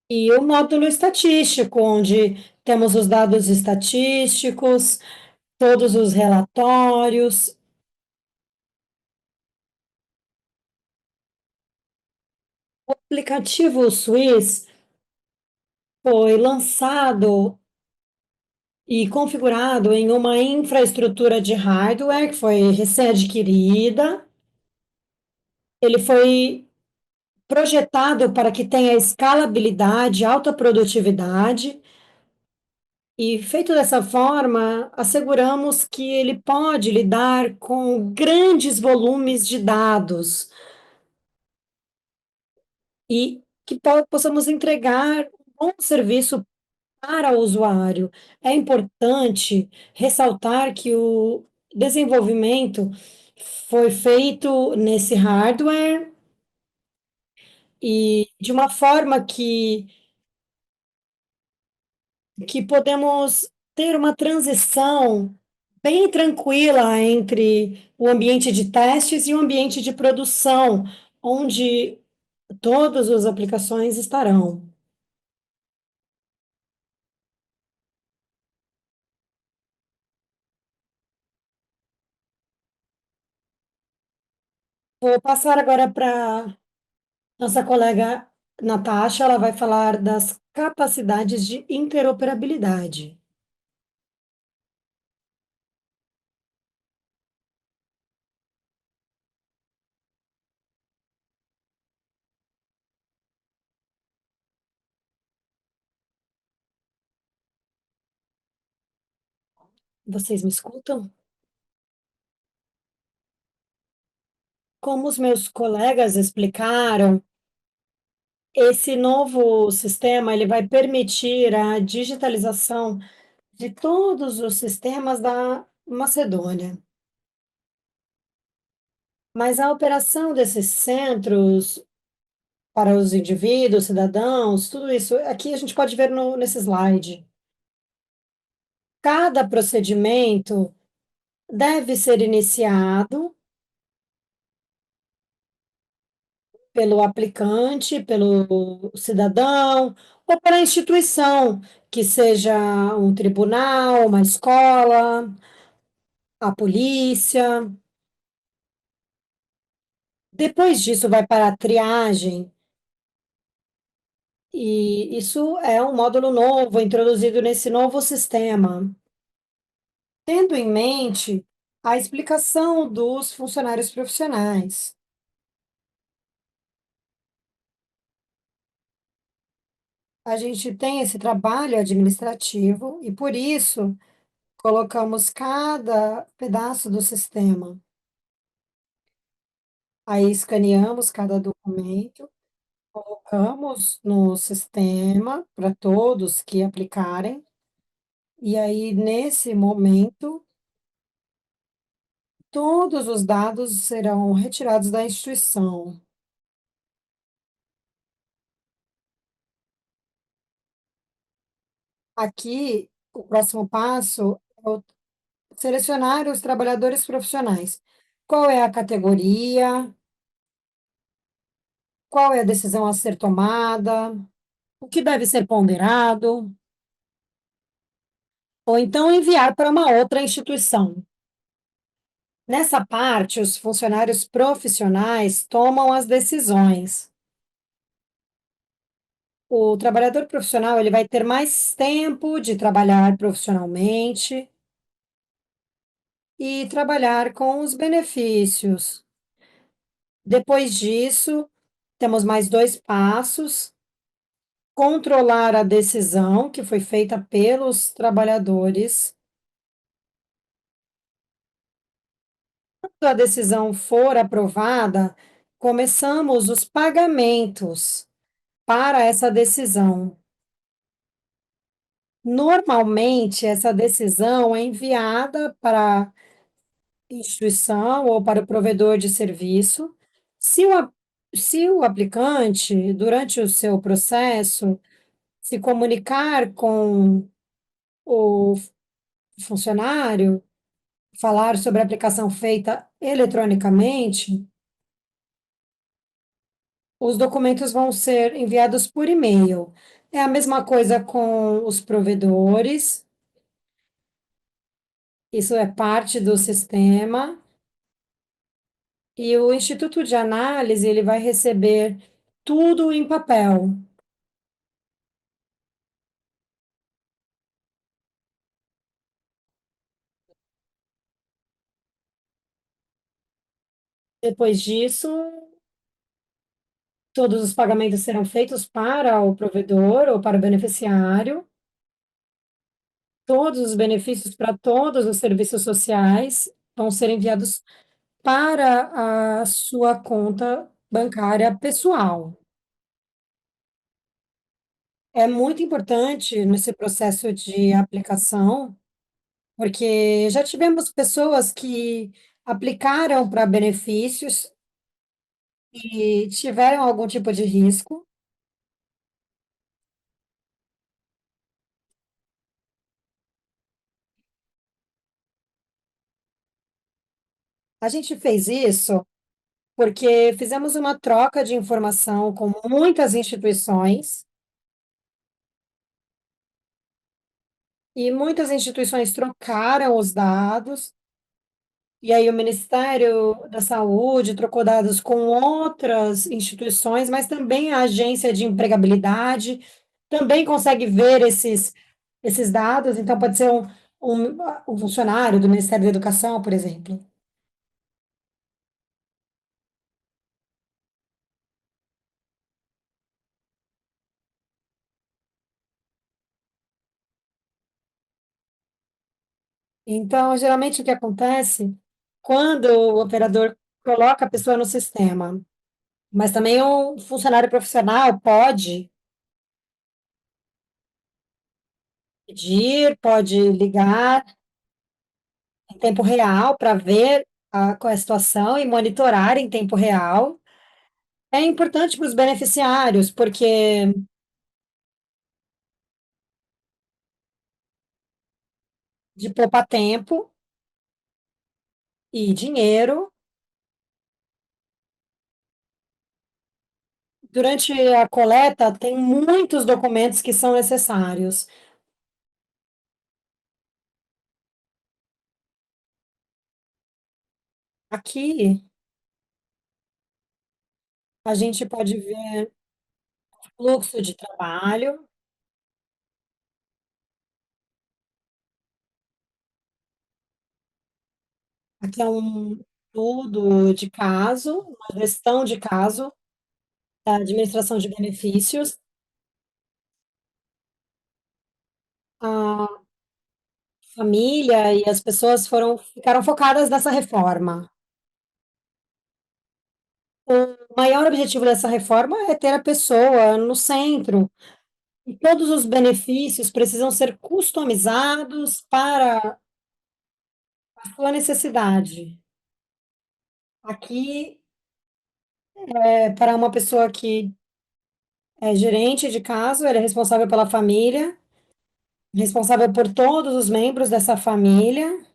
E o módulo estatístico, onde temos os dados estatísticos, todos os relatórios. O aplicativo Swiss foi lançado e configurado em uma infraestrutura de hardware que foi recém-adquirida. Ele foi projetado para que tenha escalabilidade, alta produtividade, e feito dessa forma, asseguramos que ele pode lidar com grandes volumes de dados e que possamos entregar um bom serviço para o usuário. É importante ressaltar que o desenvolvimento foi feito nesse hardware e de uma forma que podemos ter uma transição bem tranquila entre o ambiente de testes e o ambiente de produção, onde todas as aplicações estarão. Vou passar agora para nossa colega Natasha, ela vai falar das capacidades de interoperabilidade. Vocês me escutam? Como os meus colegas explicaram, esse novo sistema ele vai permitir a digitalização de todos os sistemas da Macedônia. Mas a operação desses centros para os indivíduos, cidadãos, tudo isso, aqui a gente pode ver nesse slide. Cada procedimento deve ser iniciado pelo aplicante, pelo cidadão, ou pela instituição, que seja um tribunal, uma escola, a polícia. Depois disso, vai para a triagem E isso é um módulo novo, introduzido nesse novo sistema, tendo em mente a explicação dos funcionários profissionais. A gente tem esse trabalho administrativo e, por isso, colocamos cada pedaço do sistema. Aí escaneamos cada documento, colocamos no sistema para todos que aplicarem, e aí, nesse momento, todos os dados serão retirados da instituição. Aqui, o próximo passo é selecionar os trabalhadores profissionais. Qual é a categoria? Qual é a decisão a ser tomada? O que deve ser ponderado? Ou então enviar para uma outra instituição. Nessa parte, os funcionários profissionais tomam as decisões. O trabalhador profissional ele vai ter mais tempo de trabalhar profissionalmente e trabalhar com os benefícios. Depois disso, temos mais dois passos: controlar a decisão que foi feita pelos trabalhadores. Quando a decisão for aprovada, começamos os pagamentos para essa decisão. Normalmente, essa decisão é enviada para a instituição ou para o provedor de serviço. Se o, se o aplicante, durante o seu processo, se comunicar com o funcionário, falar sobre a aplicação feita eletronicamente, os documentos vão ser enviados por e-mail. É a mesma coisa com os provedores, isso é parte do sistema, e o Instituto de Análise, ele vai receber tudo em papel. Depois disso, todos os pagamentos serão feitos para o provedor ou para o beneficiário. Todos os benefícios para todos os serviços sociais vão ser enviados para a sua conta bancária pessoal. É muito importante nesse processo de aplicação, porque já tivemos pessoas que aplicaram para benefícios e tiveram algum tipo de risco. A gente fez isso porque fizemos uma troca de informação com muitas instituições e muitas instituições trocaram os dados. E aí o Ministério da Saúde trocou dados com outras instituições, mas também a agência de empregabilidade também consegue ver esses dados, então pode ser um, um funcionário do Ministério da Educação, por exemplo. Então, geralmente o que acontece quando o operador coloca a pessoa no sistema, mas também o funcionário profissional pode pedir, pode ligar em tempo real para ver qual é a situação e monitorar em tempo real. É importante para os beneficiários, porque de poupar tempo e dinheiro. Durante a coleta, tem muitos documentos que são necessários. Aqui, a gente pode ver. fluxo de trabalho. Aqui é um estudo de caso, uma gestão de caso da administração de benefícios. A família e as pessoas ficaram focadas nessa reforma. O maior objetivo dessa reforma é ter a pessoa no centro, e todos os benefícios precisam ser customizados para a sua necessidade. Aqui, para uma pessoa que é gerente de caso, ele é responsável pela família, responsável por todos os membros dessa família.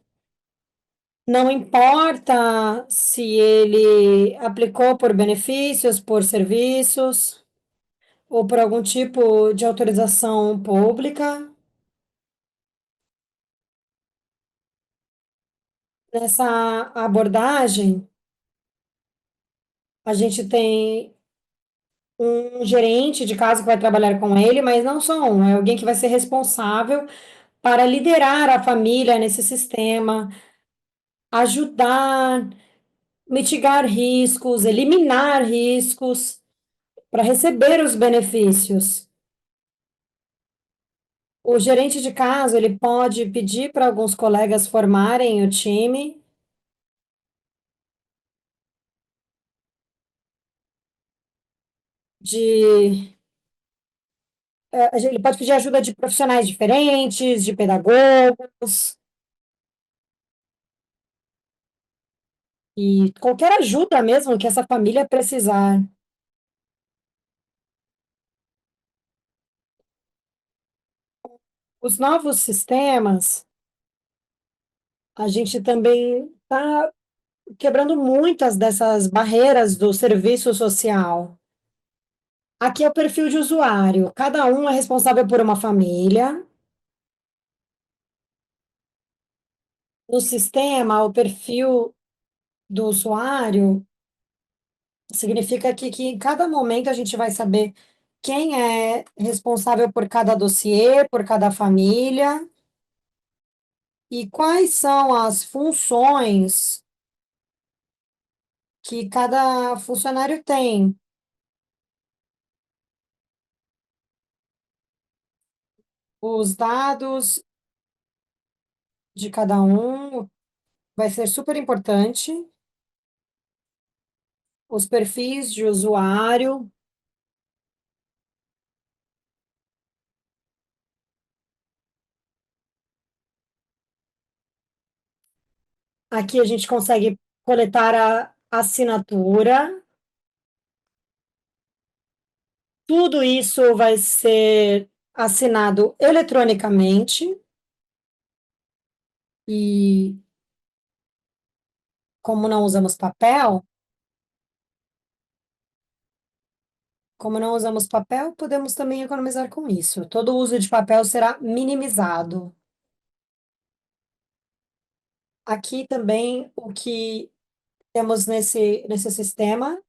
Não importa se ele aplicou por benefícios, por serviços ou por algum tipo de autorização pública. Nessa abordagem, a gente tem um gerente de casa que vai trabalhar com ele, mas não só um, é alguém que vai ser responsável para liderar a família nesse sistema, ajudar, mitigar riscos, eliminar riscos, para receber os benefícios. O gerente de casa, ele pode pedir para alguns colegas formarem o time de ele pode pedir ajuda de profissionais diferentes, de pedagogos, e qualquer ajuda mesmo que essa família precisar. Os novos sistemas, a gente também está quebrando muitas dessas barreiras do serviço social. Aqui é o perfil de usuário. Cada um é responsável por uma família. No sistema, o perfil do usuário significa que em cada momento a gente vai saber quem é responsável por cada dossiê, por cada família, e quais são as funções que cada funcionário tem. Os dados de cada um vai ser super importante, os perfis de usuário. Aqui a gente consegue coletar a assinatura. Tudo isso vai ser assinado eletronicamente e, como não usamos papel, podemos também economizar com isso. Todo o uso de papel será minimizado. Aqui também o que temos nesse sistema,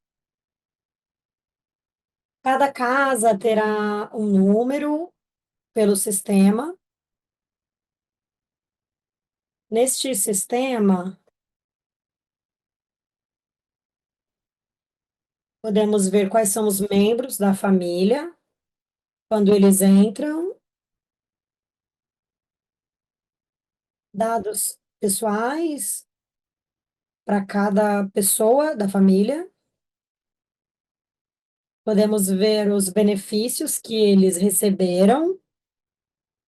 cada casa terá um número pelo sistema. Neste sistema, podemos ver quais são os membros da família quando eles entram, dados pessoais para cada pessoa da família. Podemos ver os benefícios que eles receberam,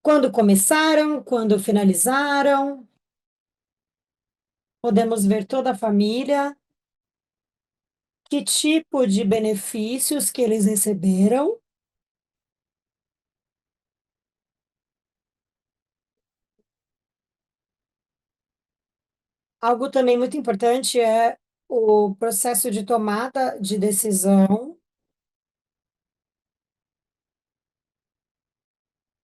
quando começaram, quando finalizaram. Podemos ver toda a família, que tipo de benefícios que eles receberam. Algo também muito importante é o processo de tomada de decisão.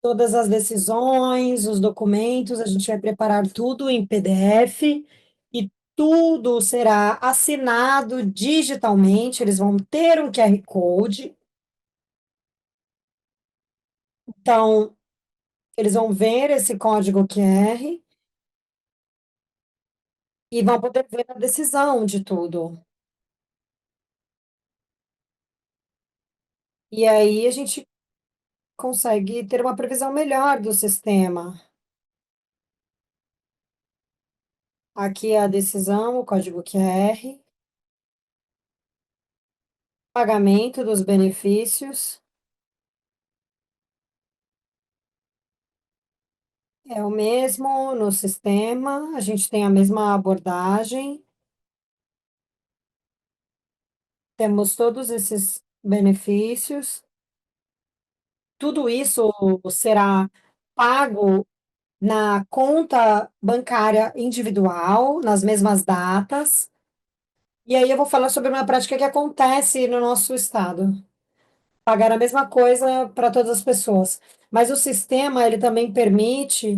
Todas as decisões, os documentos, a gente vai preparar tudo em PDF e tudo será assinado digitalmente. Eles vão ter um QR Code. Então, eles vão ver esse código QR e vão poder ver a decisão de tudo. E aí a gente consegue ter uma previsão melhor do sistema. Aqui é a decisão, o código QR, pagamento dos benefícios. É o mesmo no sistema, a gente tem a mesma abordagem, temos todos esses benefícios. Tudo isso será pago na conta bancária individual, nas mesmas datas. E aí eu vou falar sobre uma prática que acontece no nosso estado. Pagar a mesma coisa para todas as pessoas. Mas o sistema, ele também permite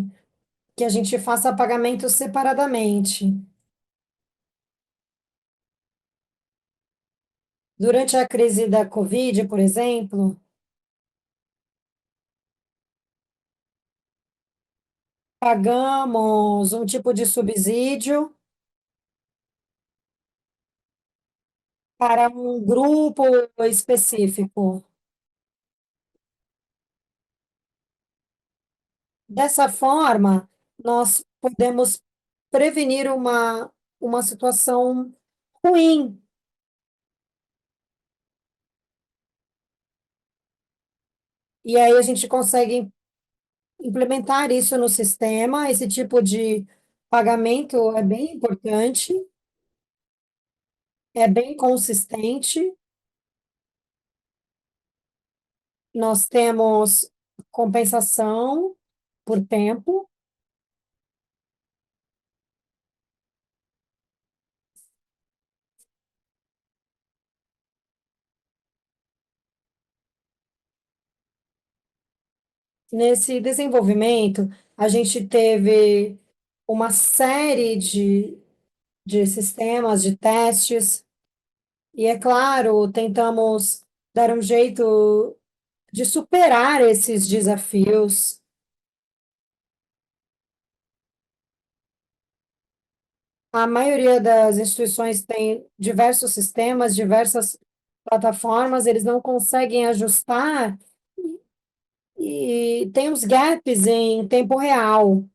que a gente faça pagamento separadamente. Durante a crise da Covid, por exemplo, pagamos um tipo de subsídio para um grupo específico. Dessa forma, nós podemos prevenir uma situação ruim. E aí a gente consegue implementar isso no sistema. Esse tipo de pagamento é bem importante, é bem consistente. Nós temos compensação por tempo. Nesse desenvolvimento, a gente teve uma série de sistemas, de testes, e é claro, tentamos dar um jeito de superar esses desafios. A maioria das instituições tem diversos sistemas, diversas plataformas, eles não conseguem ajustar e tem os gaps em tempo real.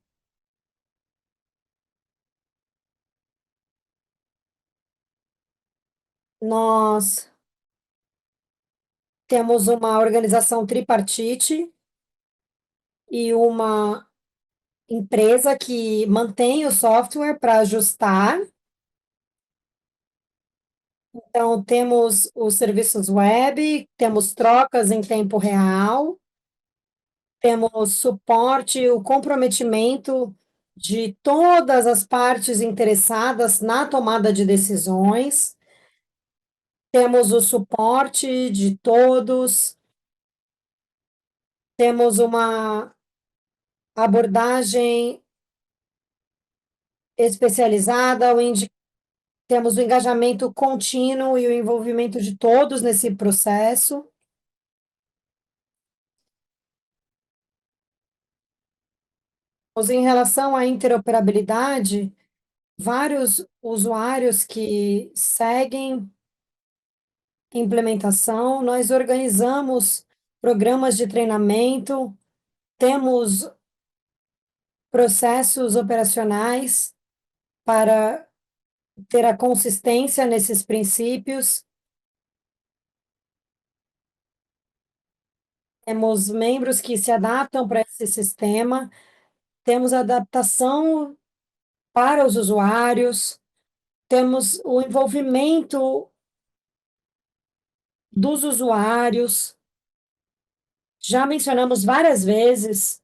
Nós temos uma organização tripartite e uma empresa que mantém o software para ajustar. Então, temos os serviços web, temos trocas em tempo real, temos suporte, o comprometimento de todas as partes interessadas na tomada de decisões, temos o suporte de todos, temos uma abordagem especializada, temos o engajamento contínuo e o envolvimento de todos nesse processo. Em relação à interoperabilidade, vários usuários que seguem implementação, nós organizamos programas de treinamento, temos processos operacionais para ter a consistência nesses princípios, temos membros que se adaptam para esse sistema, temos adaptação para os usuários, temos o envolvimento dos usuários. Já mencionamos várias vezes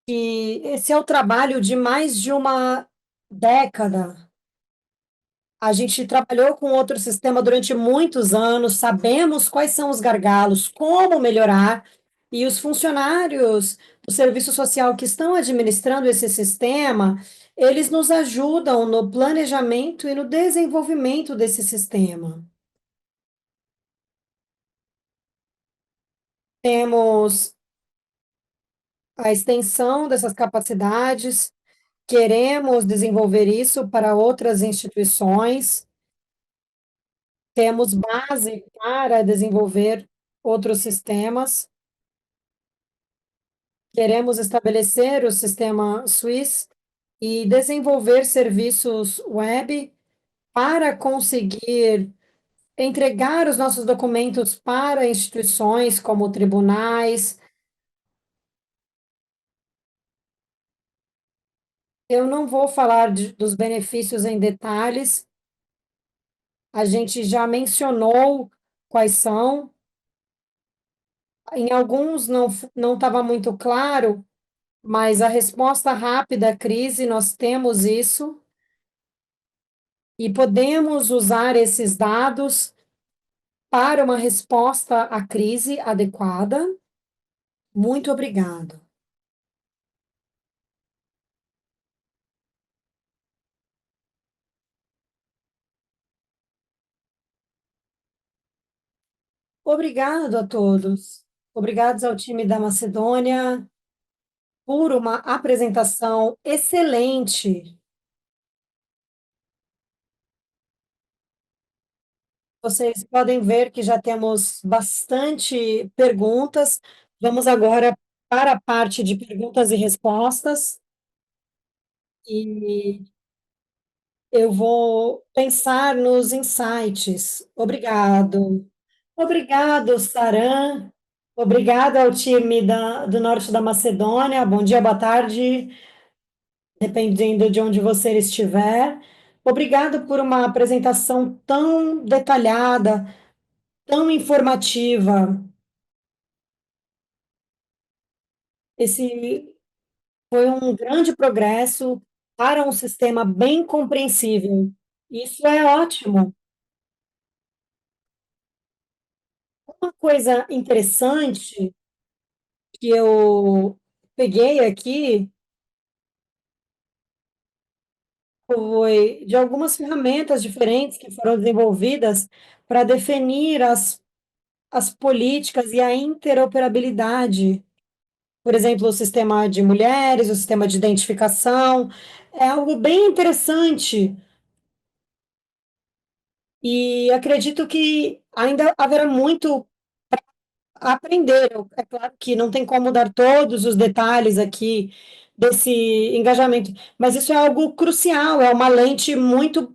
que esse é o trabalho de mais de uma década. A gente trabalhou com outro sistema durante muitos anos, sabemos quais são os gargalos, como melhorar, e os funcionários do serviço social que estão administrando esse sistema, eles nos ajudam no planejamento e no desenvolvimento desse sistema. Temos a extensão dessas capacidades, queremos desenvolver isso para outras instituições, temos base para desenvolver outros sistemas, queremos estabelecer o sistema Swiss e desenvolver serviços web para conseguir entregar os nossos documentos para instituições como tribunais. Eu não vou falar dos benefícios em detalhes, a gente já mencionou quais são. Em alguns não estava muito claro, mas a resposta rápida à crise, nós temos isso e podemos usar esses dados para uma resposta à crise adequada. Muito obrigado. Obrigado a todos. Obrigados ao time da Macedônia por uma apresentação excelente. Vocês podem ver que já temos bastante perguntas. Vamos agora para a parte de perguntas e respostas. E eu vou pensar nos insights. Obrigado. Obrigado, Saran. Obrigada ao time do norte da Macedônia. Bom dia, boa tarde, dependendo de onde você estiver. Obrigado por uma apresentação tão detalhada, tão informativa. Esse foi um grande progresso para um sistema bem compreensível. Isso é ótimo. Uma coisa interessante que eu peguei aqui foi de algumas ferramentas diferentes que foram desenvolvidas para definir as políticas e a interoperabilidade. Por exemplo, o sistema de mulheres, o sistema de identificação. É algo bem interessante e acredito que ainda haverá muito a aprender. É claro que não tem como dar todos os detalhes aqui desse engajamento, mas isso é algo crucial, é uma lente muito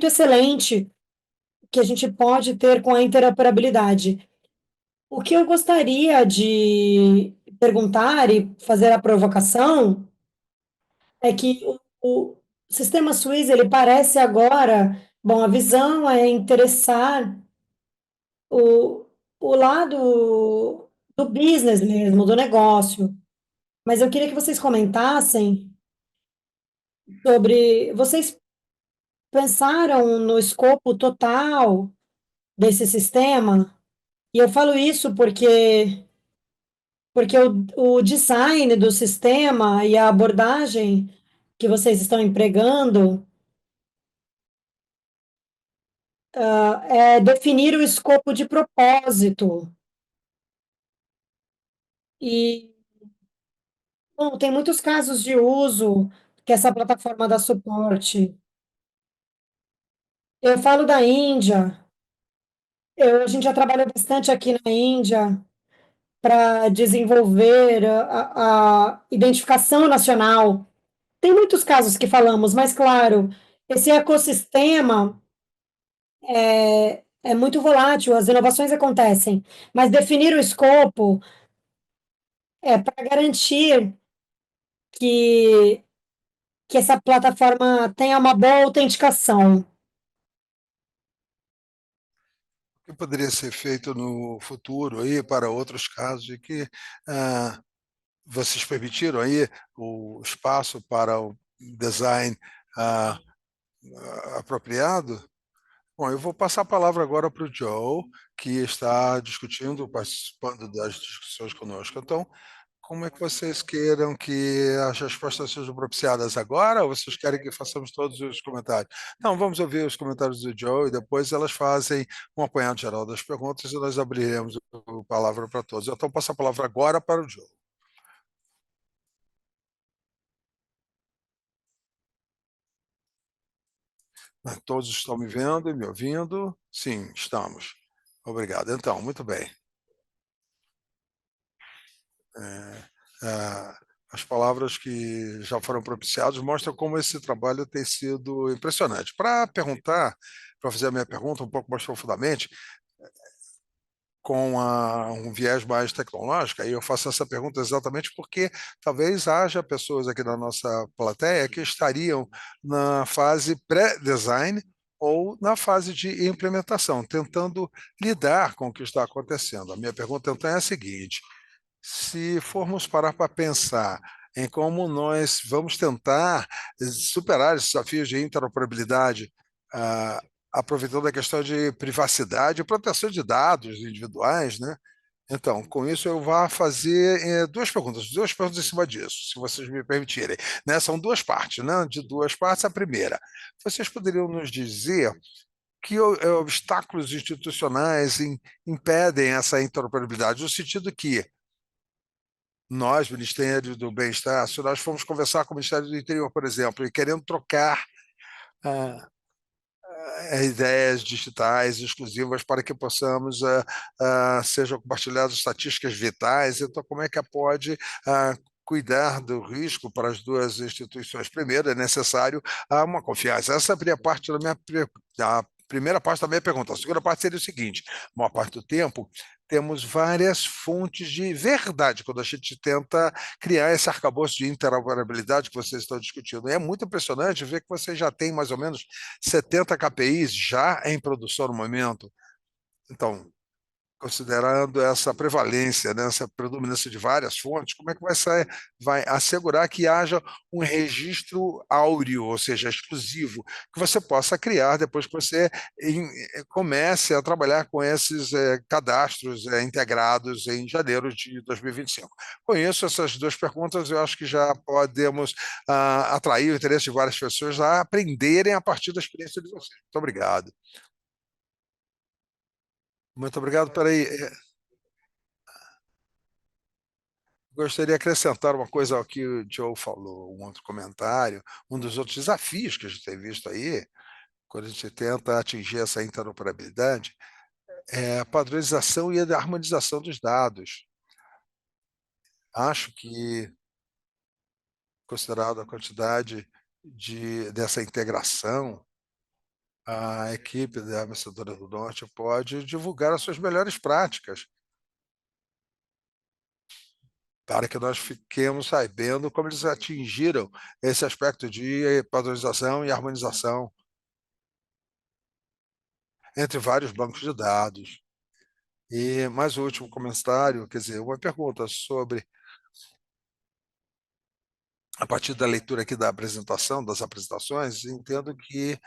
excelente que a gente pode ter com a interoperabilidade. O que eu gostaria de perguntar e fazer a provocação é que o sistema Swiss, ele parece agora, bom, a visão é interessar o, o lado do business mesmo, do negócio. Mas eu queria que vocês comentassem sobre, vocês pensaram no escopo total desse sistema? E eu falo isso porque o design do sistema e a abordagem que vocês estão empregando é definir o escopo de propósito. E, bom, tem muitos casos de uso que essa plataforma dá suporte. Eu falo da Índia, a gente já trabalha bastante aqui na Índia para desenvolver a identificação nacional. Tem muitos casos que falamos, mas, claro, esse ecossistema é muito volátil, as inovações acontecem, mas definir o escopo é para garantir que, que essa plataforma tenha uma boa autenticação.
O que poderia ser feito no futuro aí para outros casos de que ah, vocês permitiram aí o espaço para o design ah, apropriado? Bom, eu vou passar a palavra agora para o Joe, que está discutindo, participando das discussões conosco. Então, Como é que vocês queiram que as respostas sejam propiciadas agora ou vocês querem que façamos todos os comentários? Não, vamos ouvir os comentários do Joe e depois elas fazem um apanhado geral das perguntas e nós abriremos a palavra para todos. Então, passo a palavra agora para o Joe. Todos estão me vendo e me ouvindo? Sim, estamos. Obrigado. Então, muito bem. É, é, as palavras que já foram propiciadas mostram como esse trabalho tem sido impressionante. Para fazer a minha pergunta um pouco mais profundamente, com um viés mais tecnológico, aí eu faço essa pergunta exatamente porque talvez haja pessoas aqui na nossa plateia que estariam na fase pré-design ou na fase de implementação, tentando lidar com o que está acontecendo. A minha pergunta então é a seguinte: se formos parar para pensar em como nós vamos tentar superar esses desafios de interoperabilidade, ah, aproveitando a questão de privacidade e proteção de dados individuais, né? Então, com isso, eu vou fazer duas perguntas em cima disso, se vocês me permitirem. Né? São duas partes, né? De duas partes. A primeira, vocês poderiam nos dizer que obstáculos institucionais impedem essa interoperabilidade, no sentido que nós, Ministério do Bem-Estar, se nós formos conversar com o Ministério do Interior, por exemplo, e querendo trocar ah, ideias digitais exclusivas para que possamos sejam compartilhadas estatísticas vitais, então como é que pode cuidar do risco para as duas instituições? Primeiro, é necessário uma confiança. Essa seria a parte a primeira parte da minha pergunta. A segunda parte seria o seguinte: a maior parte do tempo temos várias fontes de verdade quando a gente tenta criar esse arcabouço de interoperabilidade que vocês estão discutindo. E é muito impressionante ver que vocês já têm mais ou menos 70 KPIs já em produção no momento. Então, considerando essa prevalência, né, essa predominância de várias fontes, como é que vai assegurar que haja um registro áureo, ou seja, exclusivo, que você possa criar depois que você comece a trabalhar com esses cadastros integrados em janeiro de 2025? Com isso, essas duas perguntas, eu acho que já podemos atrair o interesse de várias pessoas a aprenderem a partir da experiência de vocês. Muito obrigado. Muito obrigado. Peraí, gostaria de acrescentar uma coisa ao que o Joe falou, um outro comentário. Um dos outros desafios que a gente tem visto aí, quando a gente tenta atingir essa interoperabilidade, é a padronização e a harmonização dos dados. Acho que, considerado a quantidade dessa integração, a equipe da Vencedora do Norte pode divulgar as suas melhores práticas para que nós fiquemos sabendo como eles atingiram esse aspecto de padronização e harmonização entre vários bancos de dados. E mais um último comentário, quer dizer, uma pergunta sobre, a partir da leitura aqui da apresentação, das apresentações, entendo que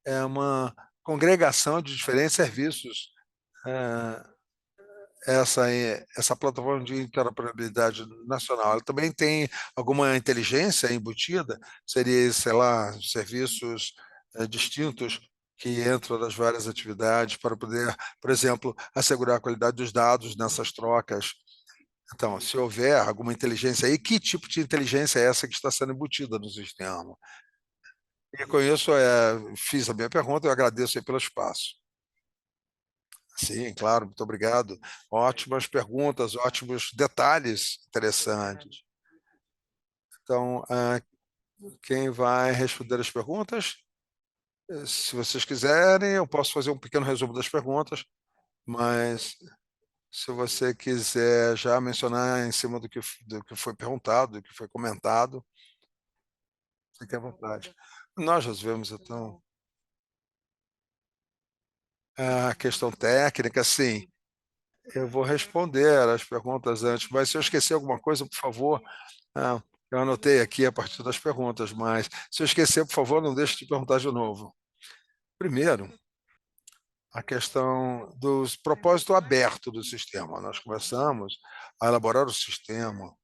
é uma congregação de diferentes serviços, eh, essa plataforma de interoperabilidade nacional. Ela também tem alguma inteligência embutida? Seria, sei lá, serviços distintos que entram das várias atividades para poder, por exemplo, assegurar a qualidade dos dados nessas trocas. Então, se houver alguma inteligência aí, que tipo de inteligência é essa que está sendo embutida no sistema? E com isso, fiz a minha pergunta, eu agradeço aí pelo espaço. Sim, claro, muito obrigado. Ótimas perguntas, ótimos detalhes interessantes. Então, quem vai responder as perguntas? Se vocês quiserem, eu posso fazer um pequeno resumo das perguntas, mas se você quiser já mencionar em cima do que foi perguntado, do que foi comentado, fique à vontade. Nós resolvemos, então, a questão técnica, sim. Eu vou responder as perguntas antes, mas se eu esquecer alguma coisa, por favor, eu anotei aqui a partir das perguntas, mas se eu esquecer, por favor, não deixe de perguntar de novo. Primeiro, a questão dos propósito aberto do sistema. Nós começamos a elaborar o sistema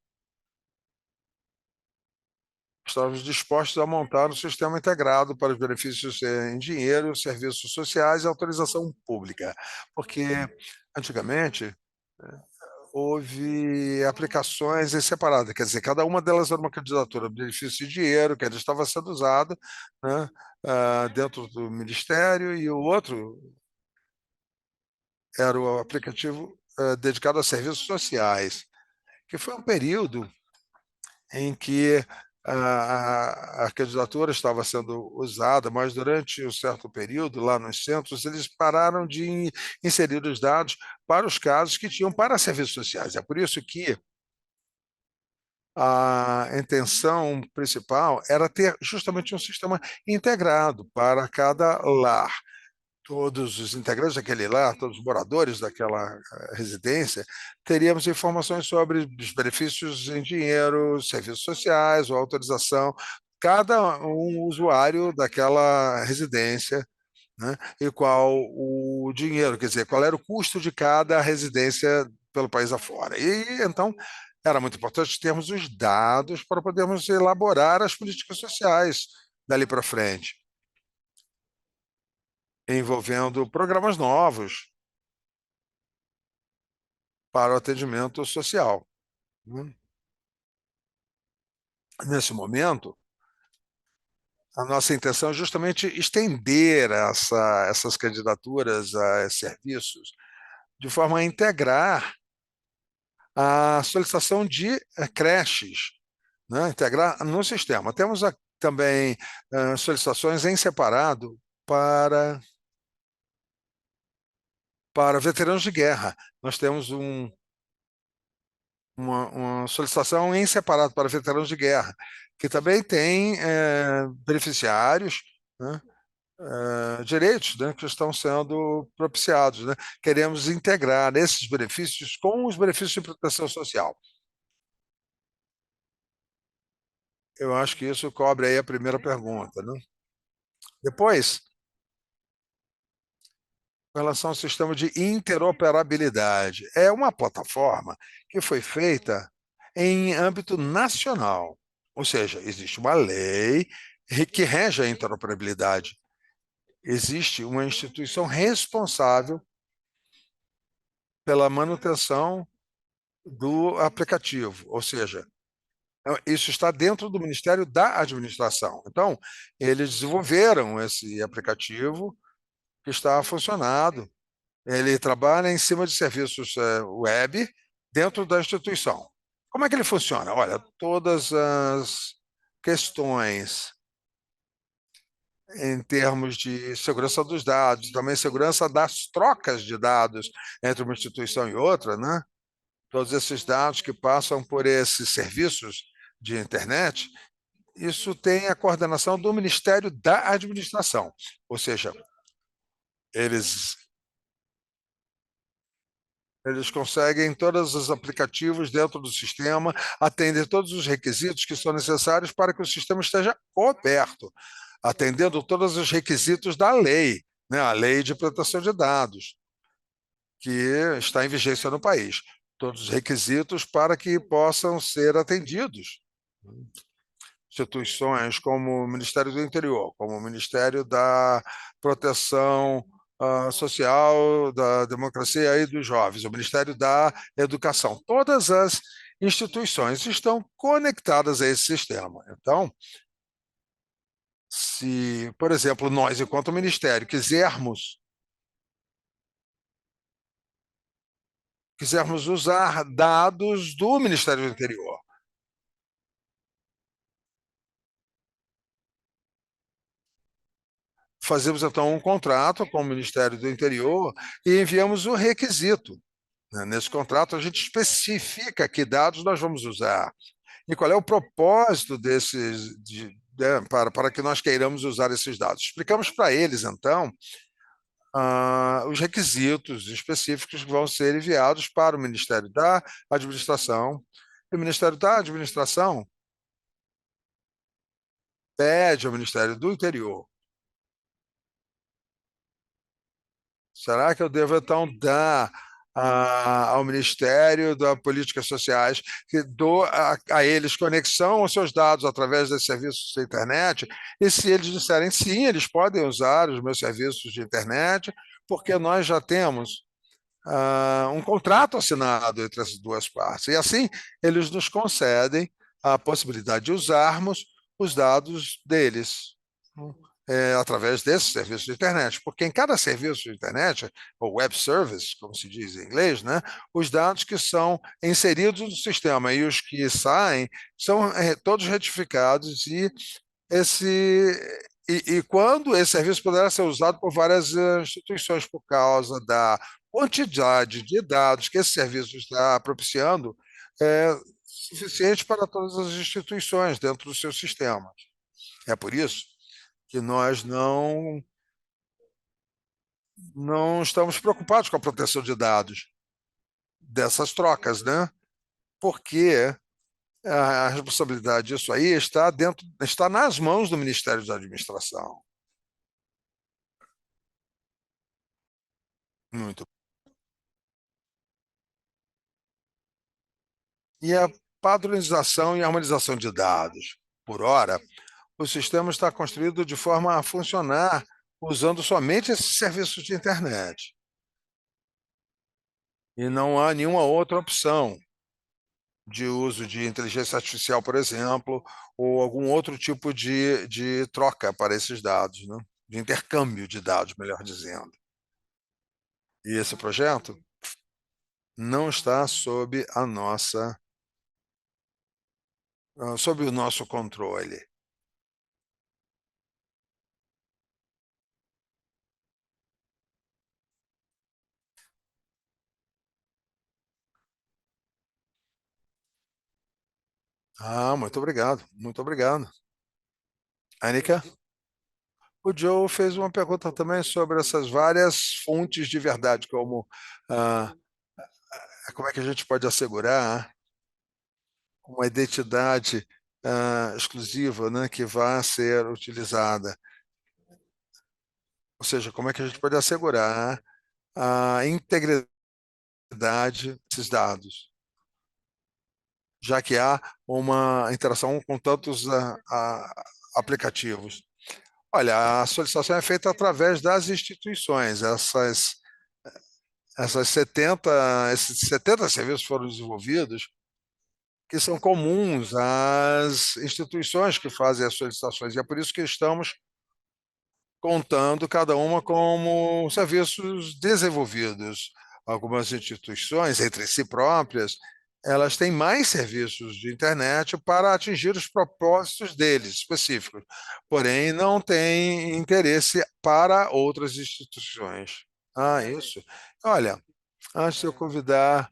estávamos dispostos a montar um sistema integrado para os benefícios em dinheiro, serviços sociais e autorização pública, porque antigamente houve aplicações em separado, quer dizer, cada uma delas era uma candidatura, benefício de dinheiro, que ainda estava sendo usado, né, dentro do Ministério, e o outro era o aplicativo dedicado a serviços sociais, que foi um período em que a candidatura estava sendo usada, mas durante um certo período, lá nos centros, eles pararam de inserir os dados para os casos que tinham para serviços sociais. É por isso que a intenção principal era ter justamente um sistema integrado para cada lar. Todos os integrantes daquele lar, todos os moradores daquela residência, teríamos informações sobre os benefícios em dinheiro, serviços sociais ou autorização, cada um usuário daquela residência, né? E qual o dinheiro, quer dizer, qual era o custo de cada residência pelo país afora. E então era muito importante termos os dados para podermos elaborar as políticas sociais dali para frente, envolvendo programas novos para o atendimento social, né? Nesse momento, a nossa intenção é justamente estender essas candidaturas a serviços de forma a integrar a solicitação de creches, né? Integrar no sistema. Temos também solicitações em separado para, para veteranos de guerra. Nós temos uma solicitação em separado para veteranos de guerra, que também tem beneficiários, né, direitos, né, que estão sendo propiciados, né? Queremos integrar esses benefícios com os benefícios de proteção social. Eu acho que isso cobre aí a primeira pergunta, né? Depois, com relação ao sistema de interoperabilidade, é uma plataforma que foi feita em âmbito nacional, ou seja, existe uma lei que rege a interoperabilidade. Existe uma instituição responsável pela manutenção do aplicativo, ou seja, isso está dentro do Ministério da Administração. Então, eles desenvolveram esse aplicativo que está funcionando. Ele trabalha em cima de serviços web dentro da instituição. Como é que ele funciona? Olha, todas as questões em termos de segurança dos dados, também segurança das trocas de dados entre uma instituição e outra, né? Todos esses dados que passam por esses serviços de internet, isso tem a coordenação do Ministério da Administração, ou seja, eles eles conseguem todos os aplicativos dentro do sistema, atender todos os requisitos que são necessários para que o sistema esteja coberto, atendendo todos os requisitos da lei, né? A Lei de Proteção de Dados, que está em vigência no país. Todos os requisitos para que possam ser atendidos. Instituições como o Ministério do Interior, como o Ministério da Proteção Social, da Democracia e dos Jovens, o Ministério da Educação. Todas as instituições estão conectadas a esse sistema. Então, se, por exemplo, nós, enquanto Ministério, quisermos usar dados do Ministério do Interior, fazemos então um contrato com o Ministério do Interior e enviamos o requisito, né? Nesse contrato, a gente especifica que dados nós vamos usar e qual é o propósito para que nós queiramos usar esses dados. Explicamos para eles, então, os requisitos específicos que vão ser enviados para o Ministério da Administração. E o Ministério da Administração pede ao Ministério do Interior: será que eu devo, então, dar ao Ministério das Políticas Sociais, que dou a eles conexão aos seus dados através dos serviços da internet, e se eles disserem sim, eles podem usar os meus serviços de internet, porque nós já temos um contrato assinado entre as duas partes. E assim, eles nos concedem a possibilidade de usarmos os dados deles, através desses serviços de internet, porque em cada serviço de internet, ou web service, como se diz em inglês, né, os dados que são inseridos no sistema e os que saem são todos retificados esse e quando esse serviço poderá ser usado por várias instituições por causa da quantidade de dados que esse serviço está propiciando, é suficiente para todas as instituições dentro dos seus sistemas. É por isso que nós não estamos preocupados com a proteção de dados dessas trocas, né? Porque a responsabilidade disso aí está nas mãos do Ministério da Administração. Muito. E a padronização e harmonização de dados. Por hora, o sistema está construído de forma a funcionar usando somente esses serviços de internet. E não há nenhuma outra opção de uso de inteligência artificial, por exemplo, ou algum outro tipo de troca para esses dados, né? De intercâmbio de dados, melhor dizendo. E esse projeto não está sob o nosso controle. Muito obrigado, muito obrigado. Anica? O Joe fez uma pergunta também sobre essas várias fontes de verdade, ah, como é que a gente pode assegurar uma identidade exclusiva, né, que vai ser utilizada. Ou seja, como é que a gente pode assegurar a integridade desses dados, já que há uma interação com tantos aplicativos. Olha, a solicitação é feita através das instituições. Esses 70 serviços foram desenvolvidos que são comuns às instituições que fazem as solicitações. E é por isso que estamos contando cada uma como serviços desenvolvidos. Algumas instituições, entre si próprias, elas têm mais serviços de internet para atingir os propósitos deles específicos, porém não têm interesse para outras instituições. Isso. Olha, antes de eu convidar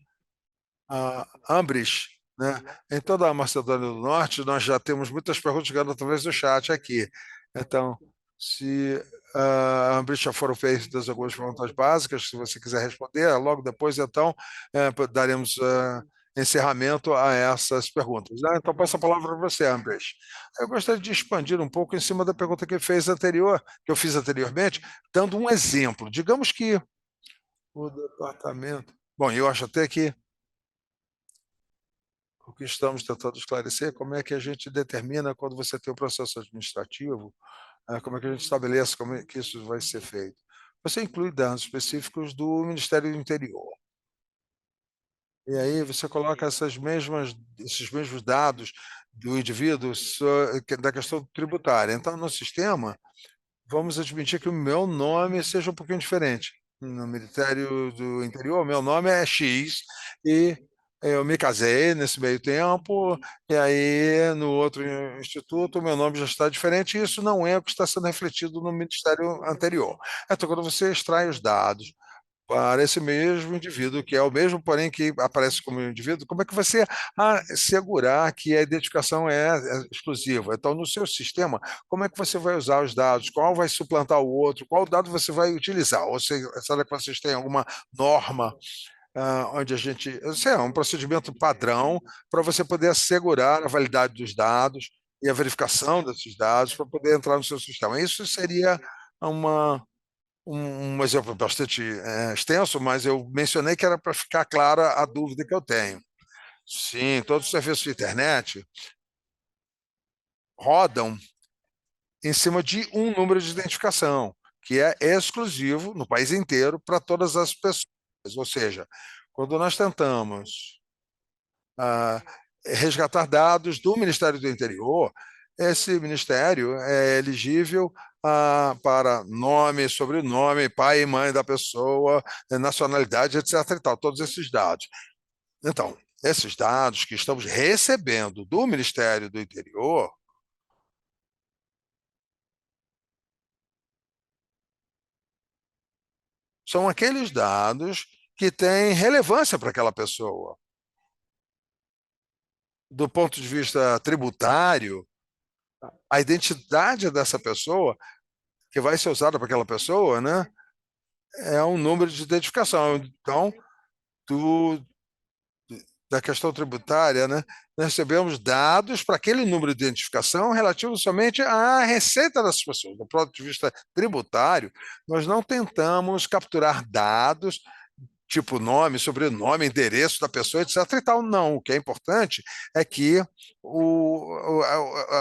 a Ambris, né? Em toda a Macedônia do Norte, nós já temos muitas perguntas chegando através do chat aqui. Então, se a Ambris já foram feitas algumas perguntas básicas, se você quiser responder, logo depois, então, daremos encerramento a essas perguntas, né? Então, passo a palavra para você, Ambris. Eu gostaria de expandir um pouco em cima da pergunta que eu fiz anteriormente, dando um exemplo. Digamos que o departamento. Bom, eu acho até que o que estamos tentando esclarecer é como é que a gente determina quando você tem um processo administrativo, como é que a gente estabelece como é que isso vai ser feito. Você inclui dados específicos do Ministério do Interior. E aí você coloca esses mesmos dados do indivíduo da questão tributária. Então, no sistema, vamos admitir que o meu nome seja um pouquinho diferente. No Ministério do Interior, meu nome é X e eu me casei nesse meio tempo, e aí no outro instituto meu nome já está diferente, e isso não é o que está sendo refletido no Ministério anterior. Então, quando você extrai os dados para esse mesmo indivíduo, que é o mesmo, porém que aparece como indivíduo, como é que você assegurar que a identificação é exclusiva? Então, no seu sistema, como é que você vai usar os dados? Qual vai suplantar o outro? Qual dado você vai utilizar? Ou seja, será que vocês têm alguma norma onde a gente... Isso é um procedimento padrão para você poder assegurar a validade dos dados e a verificação desses dados para poder entrar no seu sistema. Isso seria uma um exemplo bastante extenso, mas eu mencionei que era para ficar clara a dúvida que eu tenho. Sim, todos os serviços de internet rodam em cima de um número de identificação, que é exclusivo no país inteiro para todas as pessoas. Ou seja, quando nós tentamos ah, resgatar dados do Ministério do Interior, esse ministério é elegível para nome, sobrenome, pai e mãe da pessoa, nacionalidade, etc. e tal, todos esses dados. Então, esses dados que estamos recebendo do Ministério do Interior são aqueles dados que têm relevância para aquela pessoa. Do ponto de vista tributário, a identidade dessa pessoa, que vai ser usada para aquela pessoa, né, é um número de identificação. Então, do, da questão tributária, né, nós recebemos dados para aquele número de identificação relativo somente à receita dessas pessoas. Do ponto de vista tributário, nós não tentamos capturar dados tipo nome, sobrenome, endereço da pessoa, etc. e tal. Não, o que é importante é que o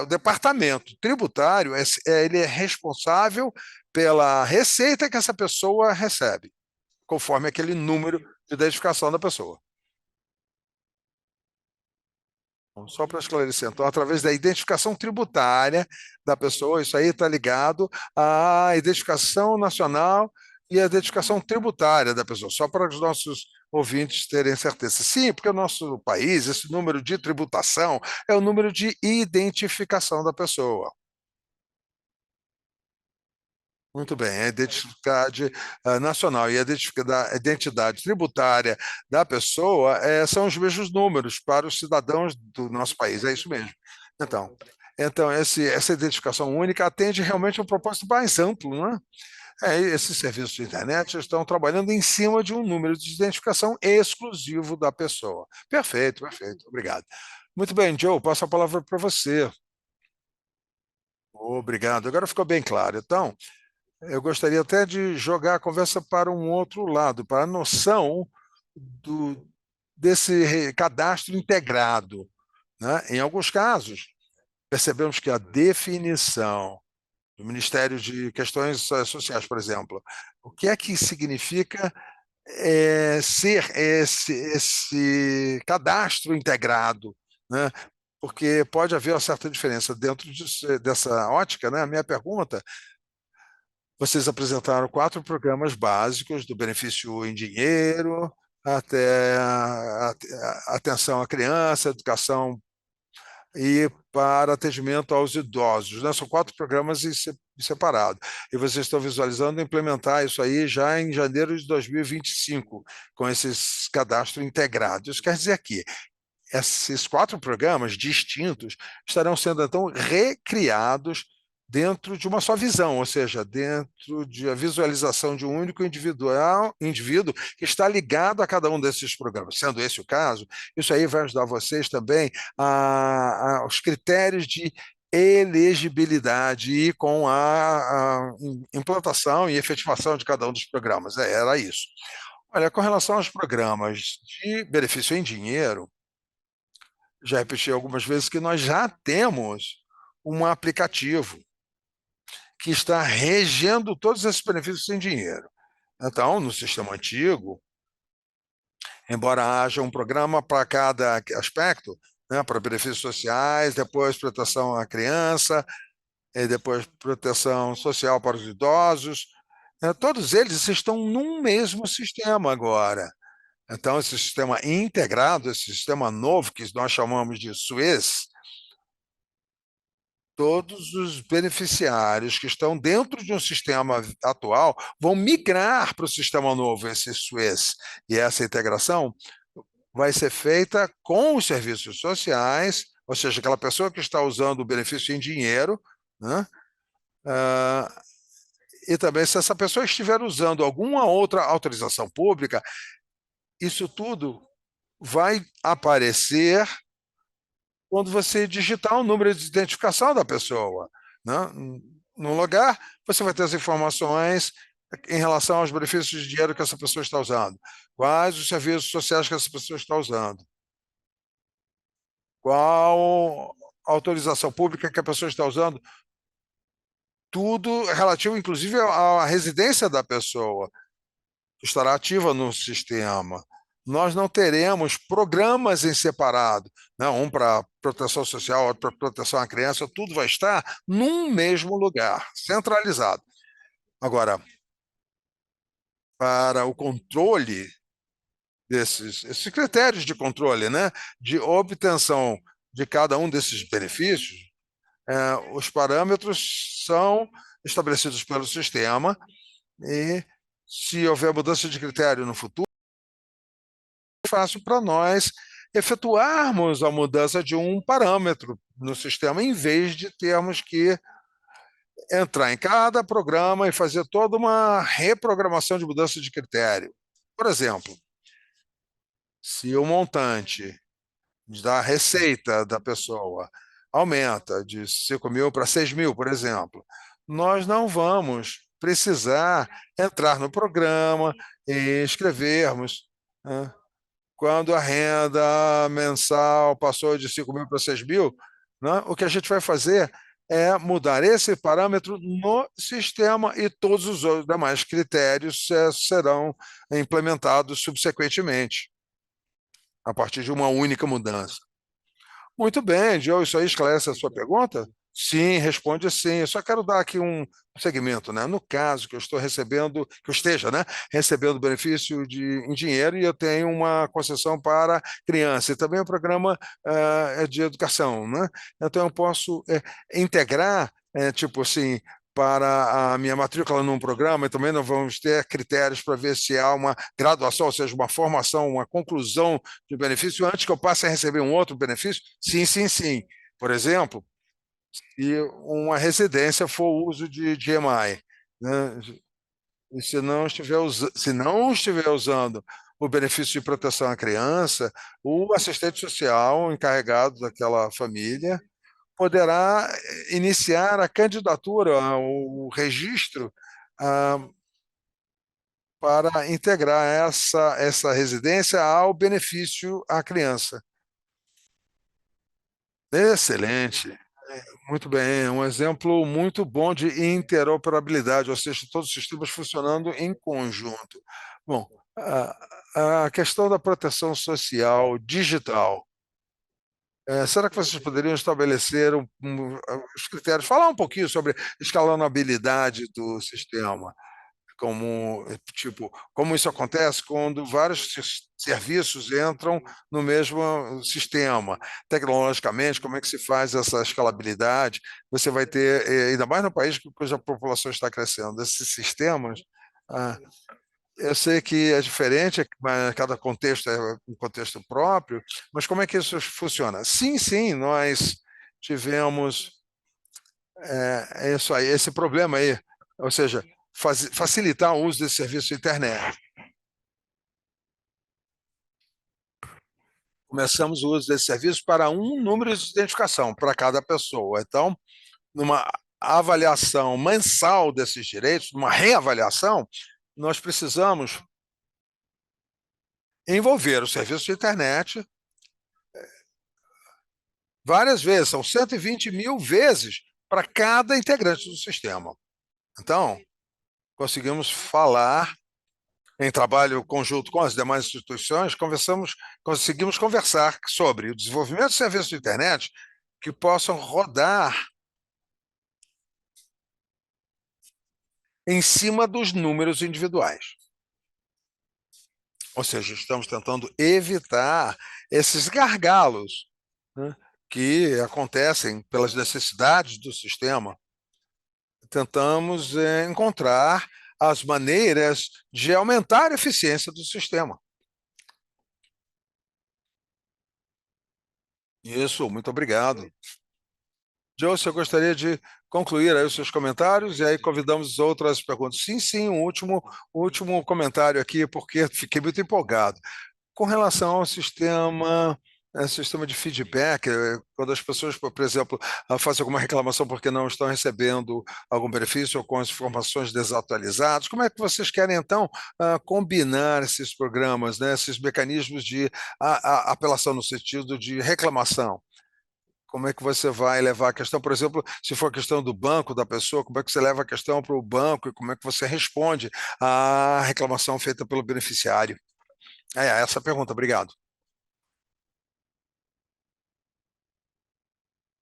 departamento tributário ele é responsável pela receita que essa pessoa recebe, conforme aquele número de identificação da pessoa. Então, só para esclarecer, então, através da identificação tributária da pessoa, isso aí está ligado à identificação nacional e à identificação tributária da pessoa, só para os nossos ouvintes terem certeza. Sim, porque o nosso país, esse número de tributação é o número de identificação da pessoa. Muito bem, a identidade nacional e a identidade tributária da pessoa são os mesmos números para os cidadãos do nosso país, é isso mesmo. Então, essa identificação única atende realmente a um propósito mais amplo, não é? Esses serviços de internet estão trabalhando em cima de um número de identificação exclusivo da pessoa. Perfeito, perfeito, obrigado. Muito bem, Joe, passo a palavra para você. Obrigado, agora ficou bem claro. Então, eu gostaria até de jogar a conversa para um outro lado, para a noção desse cadastro integrado, né? Em alguns casos, percebemos que a definição do Ministério de Questões Sociais, por exemplo, o que é que significa ser esse cadastro integrado, né? Porque pode haver uma certa diferença dentro dessa ótica, né? A minha pergunta: vocês apresentaram 4 programas básicos, do benefício em dinheiro até a atenção à criança, educação e para atendimento aos idosos, né? São 4 programas separados. E vocês estão visualizando implementar isso aí já em janeiro de 2025, com esses cadastros integrados. Isso quer dizer que esses 4 programas distintos estarão sendo então recriados dentro de uma só visão, ou seja, dentro de a visualização de um único indivíduo que está ligado a cada um desses programas. Sendo esse o caso, isso aí vai ajudar vocês também aos critérios de elegibilidade e com a implantação e efetivação de cada um dos programas. Era isso. Olha, com relação aos programas de benefício em dinheiro, já repeti algumas vezes que nós já temos um aplicativo que está regendo todos esses benefícios em dinheiro. Então, no sistema antigo, embora haja um programa para cada aspecto, né, para benefícios sociais, depois proteção à criança, e depois proteção social para os idosos, todos eles estão num mesmo sistema agora. Então, esse sistema integrado, esse sistema novo que nós chamamos de Suez, todos os beneficiários que estão dentro de um sistema atual vão migrar para o sistema novo, esse Suez. E essa integração vai ser feita com os serviços sociais, ou seja, aquela pessoa que está usando o benefício em dinheiro, né? Ah, e também, se essa pessoa estiver usando alguma outra autorização pública, isso tudo vai aparecer quando você digitar o número de identificação da pessoa, né? No lugar, você vai ter as informações em relação aos benefícios de dinheiro que essa pessoa está usando? Quais os serviços sociais que essa pessoa está usando? Qual a autorização pública que a pessoa está usando? Tudo relativo, inclusive, à residência da pessoa, que estará ativa no sistema. Nós não teremos programas em separado, né? Um para proteção social, outro para proteção à criança, tudo vai estar num mesmo lugar, centralizado. Agora, para o controle esses critérios de controle, né, de obtenção de cada um desses benefícios, os parâmetros são estabelecidos pelo sistema e, se houver mudança de critério no futuro, é fácil para nós efetuarmos a mudança de um parâmetro no sistema, em vez de termos que entrar em cada programa e fazer toda uma reprogramação de mudança de critério. Por exemplo, se o montante da receita da pessoa aumenta de 5.000 para 6.000, por exemplo, nós não vamos precisar entrar no programa e escrevermos, né? Quando a renda mensal passou de 5.000 para 6.000, né? O que a gente vai fazer é mudar esse parâmetro no sistema e todos os outros demais critérios serão implementados subsequentemente, a partir de uma única mudança. Muito bem, Joe, isso aí esclarece a sua pergunta? Sim, responde sim. Eu só quero dar aqui um segmento, né? No caso que eu estou recebendo, que eu esteja, né, recebendo benefício em dinheiro e eu tenho uma concessão para criança e também o programa é de educação, né? Então eu posso integrar, tipo assim, para a minha matrícula num programa, e também nós vamos ter critérios para ver se há uma graduação, ou seja, uma formação, uma conclusão de benefício antes que eu passe a receber um outro benefício? Sim, sim, sim. Por exemplo, se uma residência for uso de EMI, né? E se não estiver usando o benefício de proteção à criança, o assistente social encarregado daquela família poderá iniciar a candidatura, o registro, ah, para integrar essa residência ao benefício à criança. Excelente. Muito bem, um exemplo muito bom de interoperabilidade, ou seja, todos os sistemas funcionando em conjunto. Bom, a questão da proteção social digital, será que vocês poderiam estabelecer os critérios, falar um pouquinho sobre escalonabilidade do sistema? Como, tipo, como isso acontece quando vários serviços entram no mesmo sistema. Tecnologicamente, como é que se faz essa escalabilidade? Você vai ter, ainda mais no país cuja população está crescendo, esses sistemas. ah, eu sei que é diferente, mas cada contexto é um contexto próprio, mas como é que isso funciona? Sim, sim, nós tivemos é isso aí, esse problema aí, ou seja, facilitar o uso desse serviço de internet. Começamos o uso desse serviço para um número de identificação para cada pessoa. Então, numa avaliação mensal desses direitos, numa reavaliação, nós precisamos envolver o serviço de internet várias vezes, são 120.000 vezes para cada integrante do sistema. Então, conseguimos falar em trabalho conjunto com as demais instituições, conseguimos conversar sobre o desenvolvimento de serviços de internet que possam rodar em cima dos números individuais. Ou seja, estamos tentando evitar esses gargalos, né, que acontecem pelas necessidades do sistema. Tentamos encontrar as maneiras de aumentar a eficiência do sistema. Isso, muito obrigado. Joe, eu gostaria de concluir aí os seus comentários e aí convidamos outras perguntas. Sim, sim, um último comentário aqui, porque fiquei muito empolgado. Com relação ao sistema sistema de feedback, quando as pessoas, por exemplo, fazem alguma reclamação porque não estão recebendo algum benefício ou com as informações desatualizadas, como é que vocês querem, então, combinar esses programas, né, esses mecanismos de apelação no sentido de reclamação? Como é que você vai levar a questão, por exemplo, se for a questão do banco da pessoa, como é que você leva a questão para o banco e como é que você responde à reclamação feita pelo beneficiário? Essa é a pergunta, obrigado.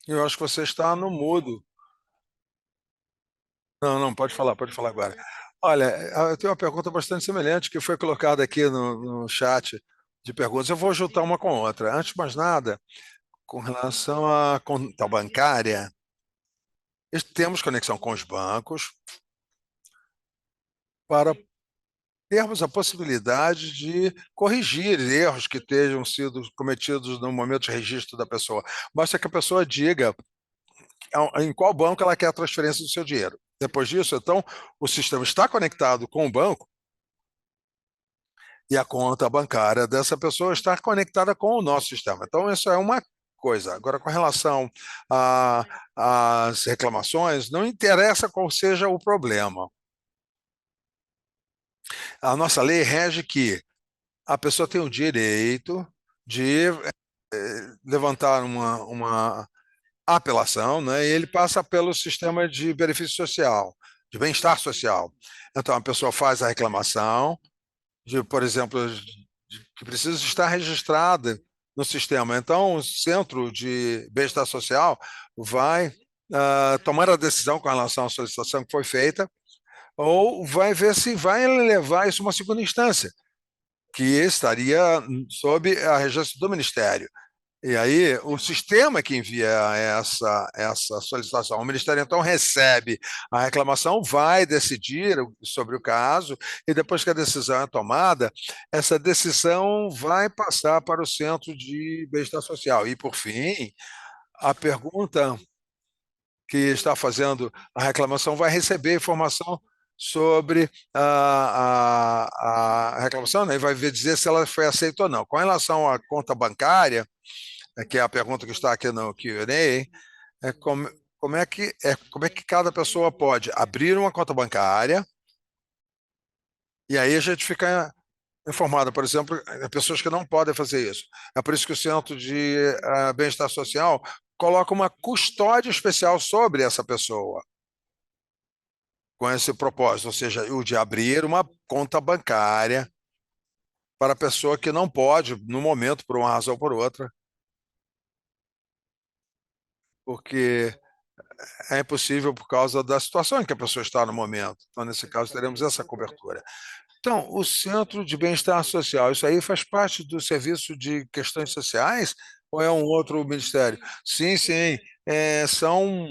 Eu acho que você está no mudo. Não, não, pode falar agora. Olha, eu tenho uma pergunta bastante semelhante que foi colocada aqui no chat de perguntas. Eu vou juntar uma com outra. Antes de mais nada, com relação à conta bancária, temos conexão com os bancos para termos a possibilidade de corrigir erros que tenham sido cometidos no momento de registro da pessoa. Basta que a pessoa diga em qual banco ela quer a transferência do seu dinheiro. Depois disso, então, o sistema está conectado com o banco e a conta bancária dessa pessoa está conectada com o nosso sistema. Então, isso é uma coisa. Agora, com relação a- às reclamações, não interessa qual seja o problema. A nossa lei rege que a pessoa tem o direito de levantar uma apelação, né? E ele passa pelo sistema de benefício social, de bem-estar social. Então, a pessoa faz a reclamação de, por exemplo, que precisa estar registrada no sistema. Então, o Centro de Bem-Estar Social vai tomar a decisão com relação à solicitação que foi feita, ou vai ver se vai levar isso a uma segunda instância, que estaria sob a regência do Ministério. E aí, o sistema que envia essa solicitação, o Ministério então recebe a reclamação, vai decidir sobre o caso, e depois que a decisão é tomada, essa decisão vai passar para o Centro de Bem-Estar Social. E, por fim, a pergunta que está fazendo a reclamação vai receber informação sobre a reclamação, né? E vai ver dizer se ela foi aceita ou não. Com relação à conta bancária, que é a pergunta que está aqui no Q&A, como é que cada pessoa pode abrir uma conta bancária e aí a gente fica informado, por exemplo, pessoas que não podem fazer isso. É por isso que o Centro de Bem-Estar Social coloca uma custódia especial sobre essa pessoa, com esse propósito, ou seja, o de abrir uma conta bancária para a pessoa que não pode, no momento, por uma razão ou por outra, porque é impossível por causa da situação em que a pessoa está no momento. Então, nesse caso, teremos essa cobertura. Então, o Centro de Bem-Estar Social, isso aí faz parte do Serviço de Questões Sociais ou é um outro ministério? Sim, sim, são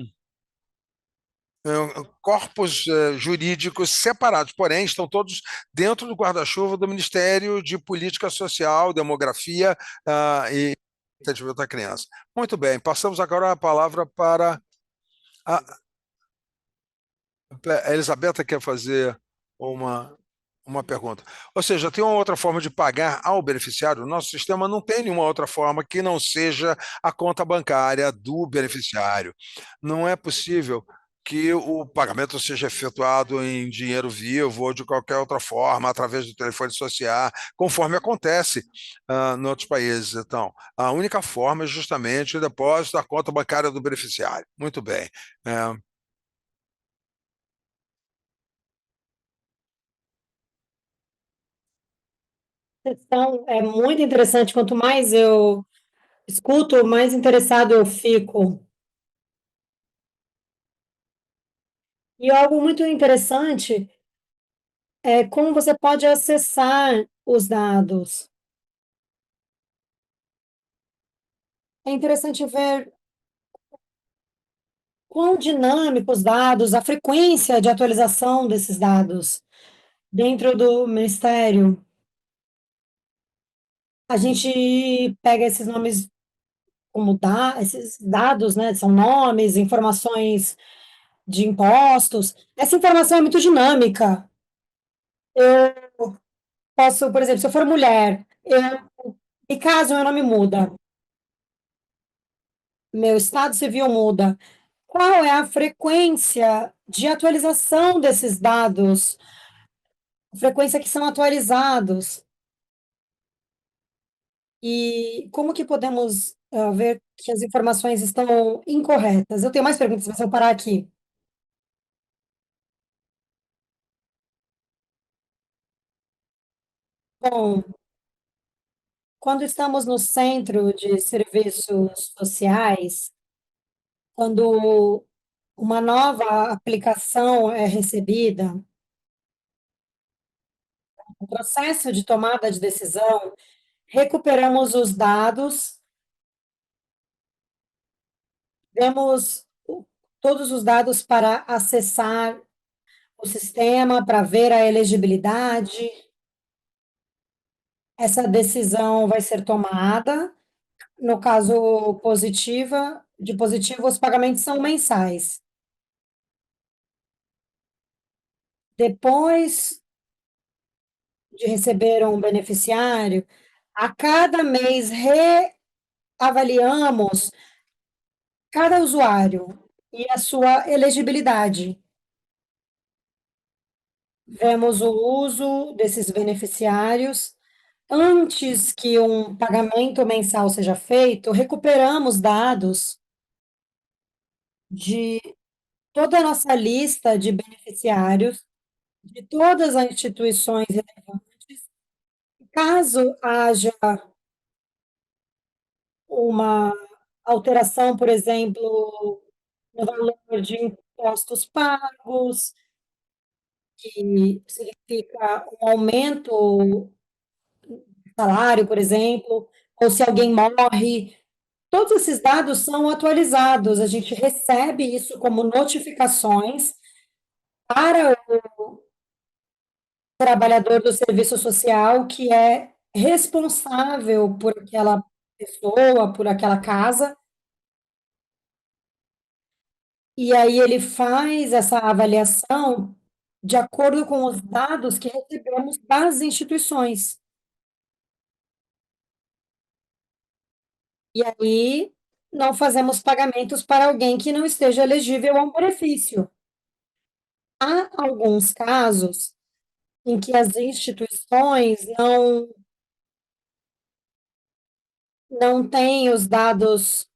corpos jurídicos separados, porém estão todos dentro do guarda-chuva do Ministério de Política Social, Demografia e Atendimento à Criança. Muito bem, passamos agora a palavra para a a Elisabetta quer fazer uma, uma pergunta. Ou seja, tem uma outra forma de pagar ao beneficiário? O nosso sistema não tem nenhuma outra forma que não seja a conta bancária do beneficiário. Não é possível que o pagamento seja efetuado em dinheiro vivo ou de qualquer outra forma, através do telefone social, conforme acontece em outros países. Então, a única forma é justamente o depósito da conta bancária do beneficiário. Muito bem. É,
Questão é muito interessante. Quanto mais eu escuto, mais interessado eu fico. E algo muito interessante é como você pode acessar os dados. É interessante ver quão dinâmicos os dados, a frequência de atualização desses dados dentro do Ministério. A gente pega esses nomes como esses dados, né? São nomes, informações de impostos. Essa informação é muito dinâmica. Eu posso, por exemplo, se eu for mulher, e caso meu nome muda, meu estado civil muda. Qual é a frequência de atualização desses dados? A frequência que são atualizados? E como que podemos ver que as informações estão incorretas? Eu tenho mais perguntas, mas eu vou parar aqui. Bom, quando estamos no centro de serviços sociais, quando uma nova aplicação é recebida, o processo de tomada de decisão, recuperamos os dados, vemos todos os dados para acessar o sistema, para ver a elegibilidade. Essa decisão vai ser tomada. No caso de positivo, os pagamentos são mensais. Depois de receber um beneficiário, a cada mês reavaliamos cada usuário e a sua elegibilidade. Vemos o uso desses beneficiários. Antes que um pagamento mensal seja feito, recuperamos dados de toda a nossa lista de beneficiários, de todas as instituições relevantes. Caso haja uma alteração, por exemplo, no valor de impostos pagos, que significa um aumento do salário, por exemplo, ou se alguém morre, todos esses dados são atualizados. A gente recebe isso como notificações para o trabalhador do serviço social que é responsável por aquela pessoa, por aquela casa, e aí ele faz essa avaliação de acordo com os dados que recebemos das instituições. E aí não fazemos pagamentos para alguém que não esteja elegível a um benefício. Há alguns casos em que as instituições não têm os dados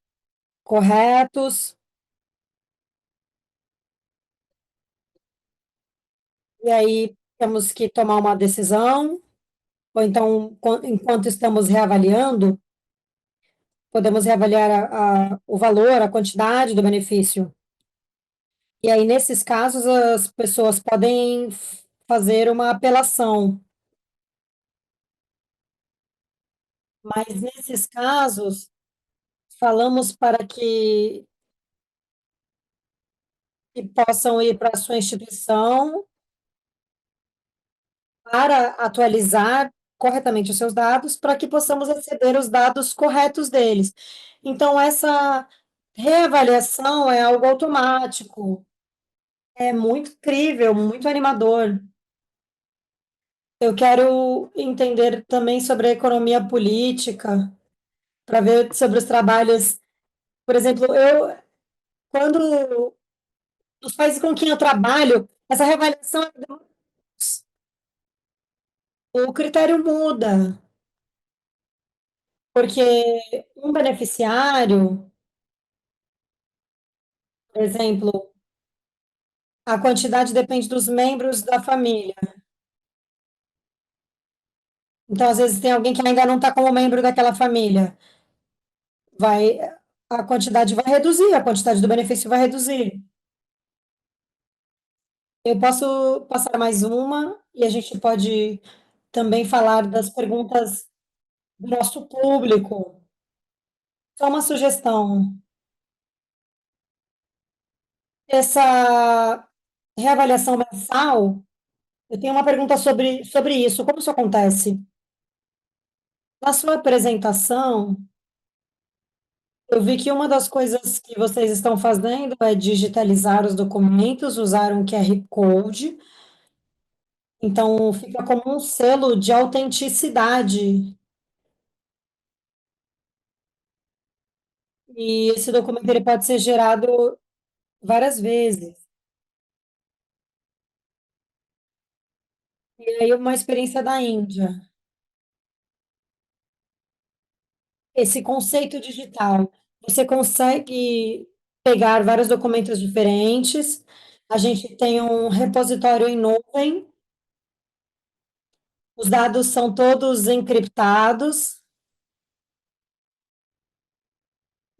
corretos, e aí temos que tomar uma decisão, ou então, enquanto estamos reavaliando, podemos reavaliar o valor, a quantidade do benefício. E aí, nesses casos, as pessoas podem fazer uma apelação, mas nesses casos, falamos para que possam ir para a sua instituição para atualizar corretamente os seus dados, para que possamos receber os dados corretos deles. Então, essa reavaliação é algo automático, é muito incrível, muito animador. Eu quero entender também sobre a economia política, para ver sobre os trabalhos. Por exemplo, quando os países com quem eu trabalho, essa reavaliação, o critério muda, porque um beneficiário, por exemplo, a quantidade depende dos membros da família. Então, às vezes, tem alguém que ainda não está como membro daquela família. Vai, a quantidade vai reduzir, a quantidade do benefício vai reduzir. Eu posso passar mais uma e a gente pode também falar das perguntas do nosso público. Só uma sugestão. Essa reavaliação mensal, eu tenho uma pergunta sobre isso. Como isso acontece? Na sua apresentação, eu vi que uma das coisas que vocês estão fazendo é digitalizar os documentos, usar um QR Code. Então, fica como um selo de autenticidade. E esse documento ele pode ser gerado várias vezes. E aí, uma experiência da Índia. Esse conceito digital, você consegue pegar vários documentos diferentes. A gente tem um repositório em nuvem, os dados são todos encriptados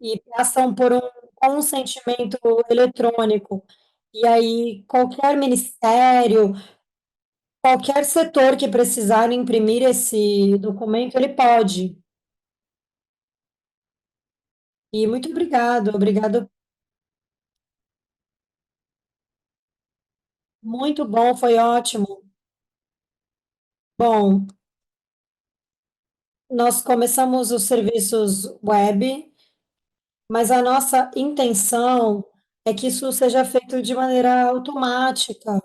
e passam por um consentimento eletrônico. E aí, qualquer ministério, qualquer setor que precisar imprimir esse documento, ele pode. E muito obrigado, obrigado. Muito bom, foi ótimo. Bom, nós começamos os serviços web, mas a nossa intenção é que isso seja feito de maneira automática,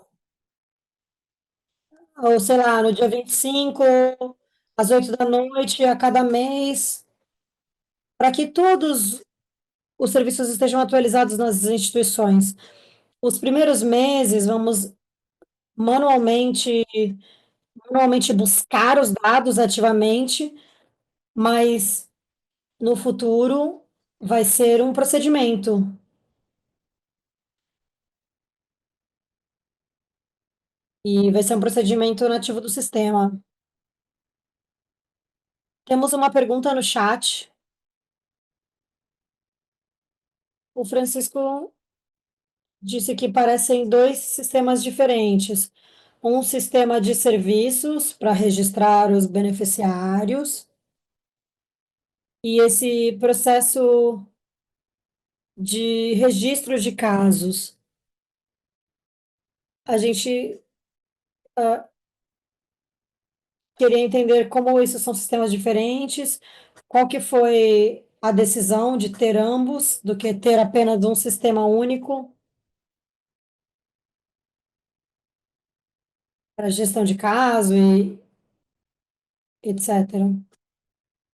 ou sei lá, no dia 25, às 8 da noite, a cada mês, para que todos os serviços estejam atualizados nas instituições. Os primeiros meses, vamos manualmente, manualmente buscar os dados ativamente, mas no futuro vai ser um procedimento. E vai ser um procedimento nativo do sistema. Temos uma pergunta no chat. O Francisco disse que parecem dois sistemas diferentes. Um sistema de serviços para registrar os beneficiários e esse processo de registro de casos. A gente queria entender como isso são sistemas diferentes, qual que foi a decisão de ter ambos, do que ter apenas um sistema único para gestão de caso e etc.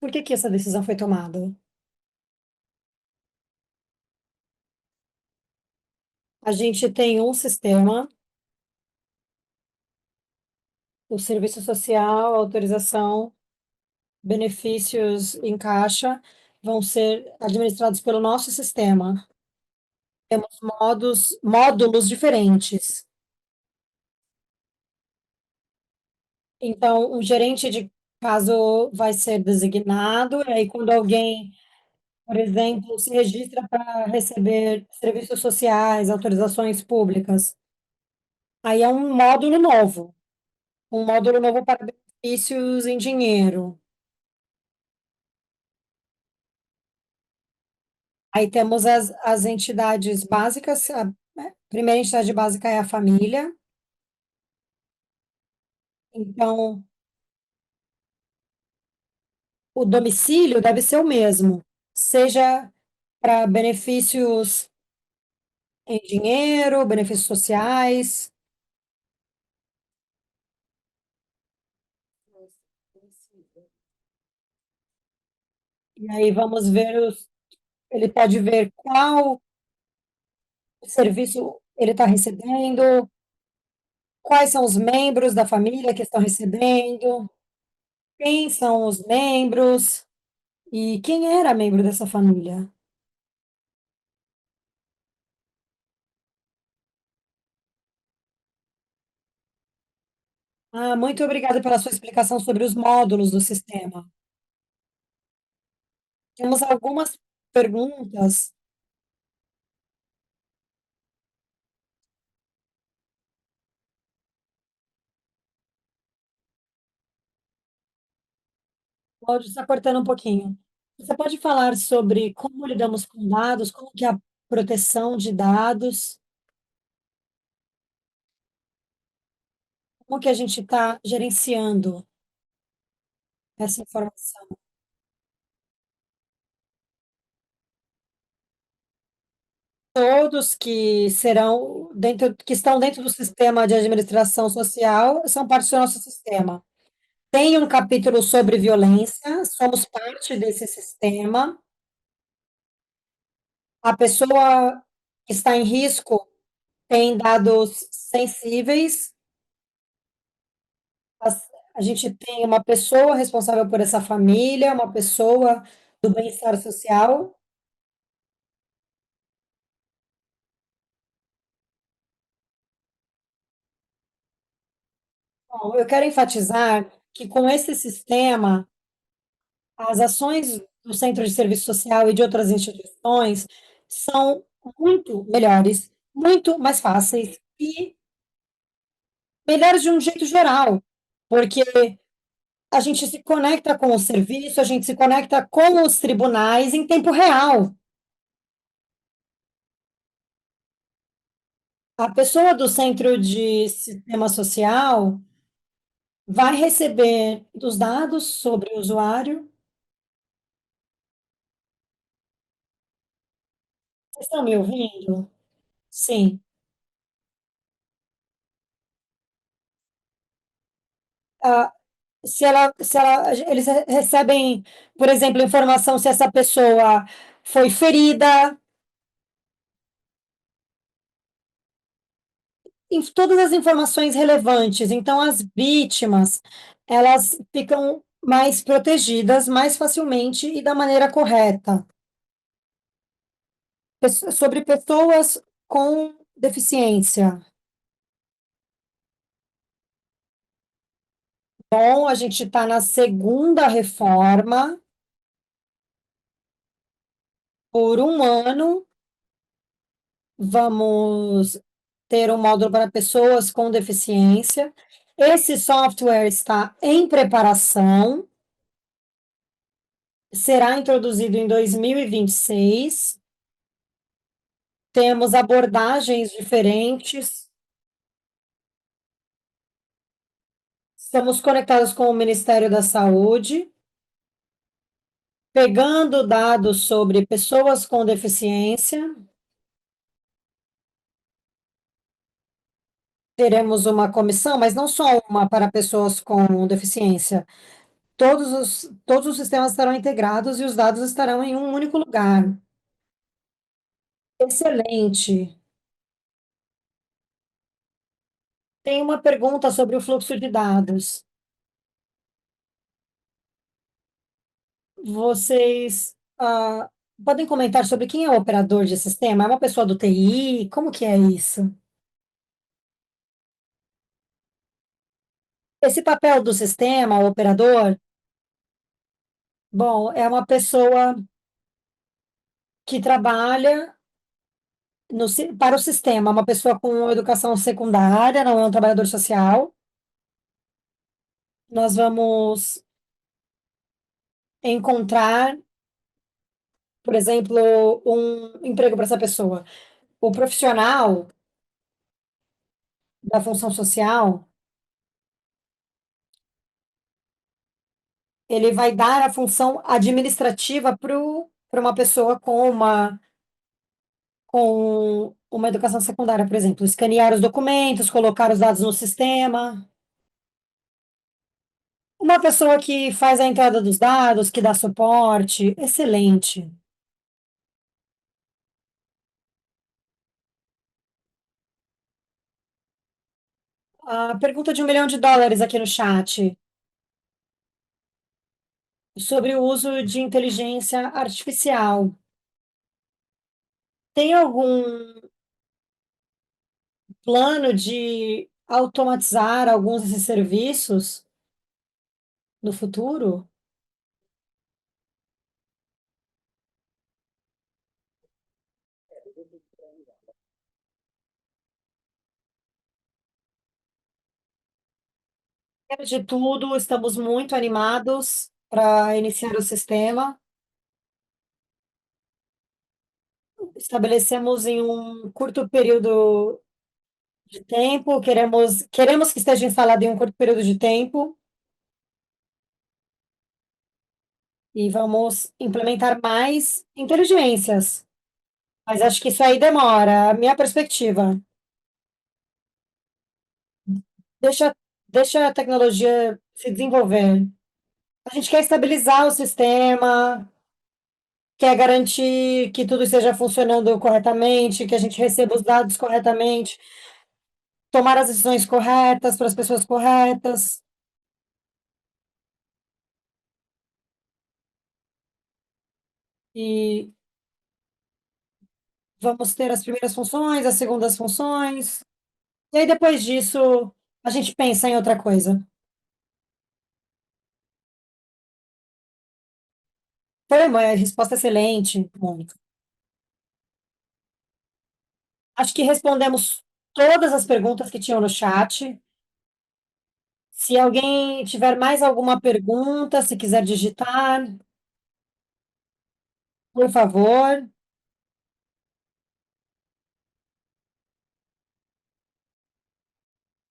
Por que que essa decisão foi tomada? A gente tem um sistema, o serviço social, a autorização, benefícios em caixa vão ser administrados pelo nosso sistema. Temos módulos diferentes. Então, um gerente de caso vai ser designado, e aí quando alguém, por exemplo, se registra para receber serviços sociais, autorizações públicas, aí é um módulo novo para benefícios em dinheiro. Aí temos as entidades básicas, a primeira entidade básica é a família, então o domicílio deve ser o mesmo, seja para benefícios em dinheiro, benefícios sociais. E aí vamos ver ele pode ver qual serviço ele está recebendo, quais são os membros da família que estão recebendo, quem são os membros e quem era membro dessa família. Ah, muito obrigada pela sua explicação sobre os módulos do sistema. Temos algumas perguntas. O áudio está cortando um pouquinho. Você pode falar sobre como lidamos com dados, como que é a proteção de dados, como que a gente está gerenciando essa informação? Todos que serão dentro, que estão dentro do sistema de administração social são parte do nosso sistema. Tem um capítulo sobre violência, somos parte desse sistema. A pessoa que está em risco tem dados sensíveis. As- A gente tem uma pessoa responsável por essa família, uma pessoa do bem-estar social. Bom, eu quero enfatizar que com esse sistema, as ações do Centro de Serviço Social e de outras instituições são muito melhores, muito mais fáceis e melhores de um jeito geral, porque a gente se conecta com o serviço, a gente se conecta com os tribunais em tempo real. A pessoa do Centro de Sistema Social vai receber os dados sobre o usuário. Vocês estão me ouvindo? Sim. Ah, eles recebem, por exemplo, informação se essa pessoa foi ferida, todas as informações relevantes. Então, as vítimas, elas ficam mais protegidas mais facilmente e da maneira correta. Sobre pessoas com deficiência. Bom, a gente está na segunda reforma. Por um ano, vamos ter um módulo para pessoas com deficiência. Esse software está em preparação, será introduzido em 2026. Temos abordagens diferentes. Estamos conectados com o Ministério da Saúde, pegando dados sobre pessoas com deficiência. Teremos uma comissão, mas não só uma para pessoas com deficiência. Todos os sistemas estarão integrados e os dados estarão em um único lugar. Excelente. Tem uma pergunta sobre o fluxo de dados. Vocês podem comentar sobre quem é o operador de sistema? É uma pessoa do TI? Como que é isso? Esse papel do sistema, o operador, bom, é uma pessoa que trabalha para o sistema, uma pessoa com educação secundária, não é um trabalhador social. Nós vamos encontrar, por exemplo, um emprego para essa pessoa. O profissional da função social, ele vai dar a função administrativa para uma pessoa com uma educação secundária, por exemplo, escanear os documentos, colocar os dados no sistema. Uma pessoa que faz a entrada dos dados, que dá suporte, excelente. A pergunta de US$ 1 milhão aqui no chat, sobre o uso de inteligência artificial. Tem algum plano de automatizar alguns desses serviços no futuro? Primeiro de tudo, estamos muito animados para iniciar o sistema. Estabelecemos em um curto período de tempo, queremos que esteja instalado em um curto período de tempo e vamos implementar mais inteligências. Mas acho que isso aí demora, a minha perspectiva. Deixa, deixa a tecnologia se desenvolver. A gente quer estabilizar o sistema. que é garantir que tudo esteja funcionando corretamente, que a gente receba os dados corretamente, tomar as decisões corretas para as pessoas corretas. E vamos ter as primeiras funções, as segundas funções. E aí, depois disso, a gente pensa em outra coisa. Foi uma resposta excelente, Mônica. Acho que respondemos todas as perguntas que tinham no chat. Se alguém tiver mais alguma pergunta, se quiser digitar, por favor.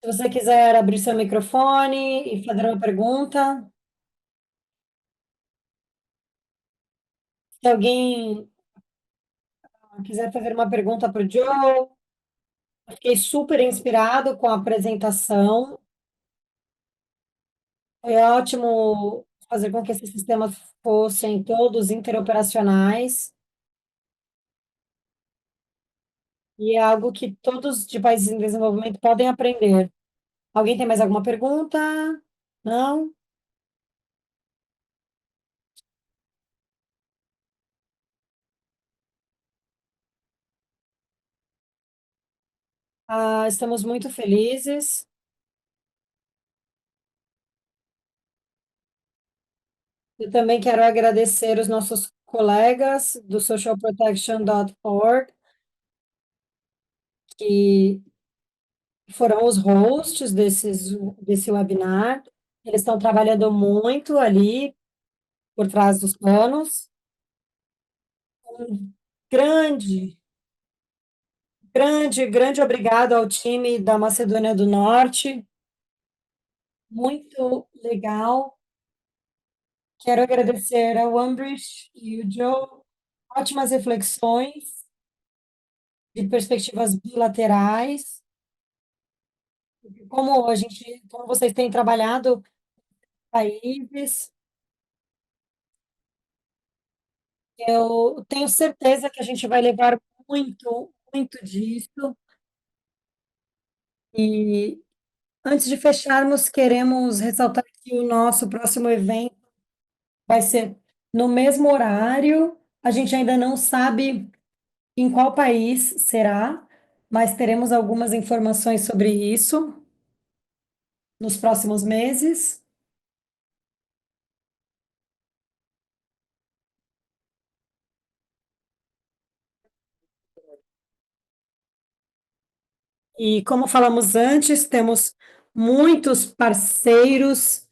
Se você quiser abrir seu microfone e fazer uma pergunta. Se alguém quiser fazer uma pergunta para o Joe, eu fiquei super inspirado com a apresentação. Foi ótimo fazer com que esses sistemas fossem todos interoperacionais. E é algo que todos de países em desenvolvimento podem aprender. Alguém tem mais alguma pergunta? Não? Ah, estamos muito felizes. Eu também quero agradecer os nossos colegas do socialprotection.org, que foram os hosts desse webinar. Eles estão trabalhando muito ali por trás dos panos. Um grande, grande obrigado ao time da Macedônia do Norte. Muito legal. Quero agradecer ao Ambrish e o Joe. Ótimas reflexões de perspectivas bilaterais. Como vocês têm trabalhado países, eu tenho certeza que a gente vai levar muito disso. E antes de fecharmos, queremos ressaltar que o nosso próximo evento vai ser no mesmo horário. A gente ainda não sabe em qual país será, mas teremos algumas informações sobre isso nos próximos meses. E como falamos antes, temos muitos parceiros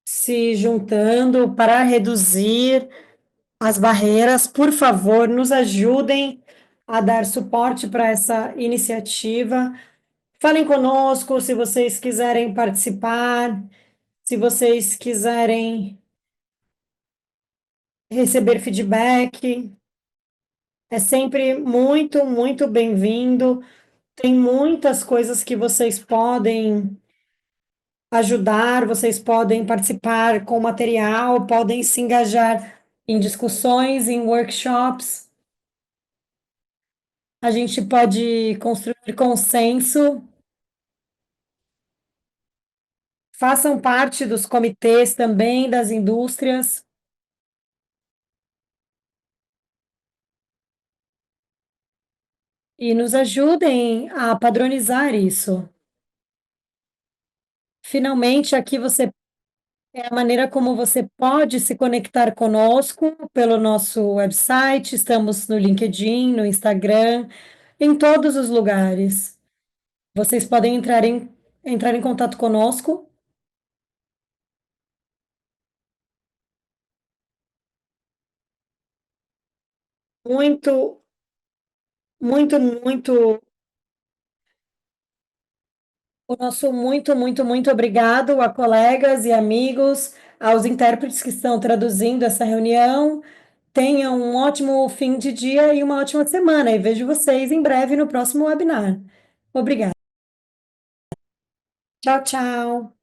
se juntando para reduzir as barreiras. Por favor, nos ajudem a dar suporte para essa iniciativa. Falem conosco se vocês quiserem participar, se vocês quiserem receber feedback. É sempre muito bem-vindo. Tem muitas coisas que vocês podem ajudar, vocês podem participar com material, podem se engajar em discussões, em workshops. A gente pode construir consenso. Façam parte dos comitês também das indústrias e nos ajudem a padronizar isso. Finalmente, aqui você é a maneira como você pode se conectar conosco pelo nosso website. Estamos no LinkedIn, no Instagram, em todos os lugares. Vocês podem entrar em contato conosco. Muito, muito. O nosso muito obrigado a colegas e amigos, aos intérpretes que estão traduzindo essa reunião. Tenham um ótimo fim de dia e uma ótima semana. E vejo vocês em breve no próximo webinar. Obrigada. Tchau, tchau.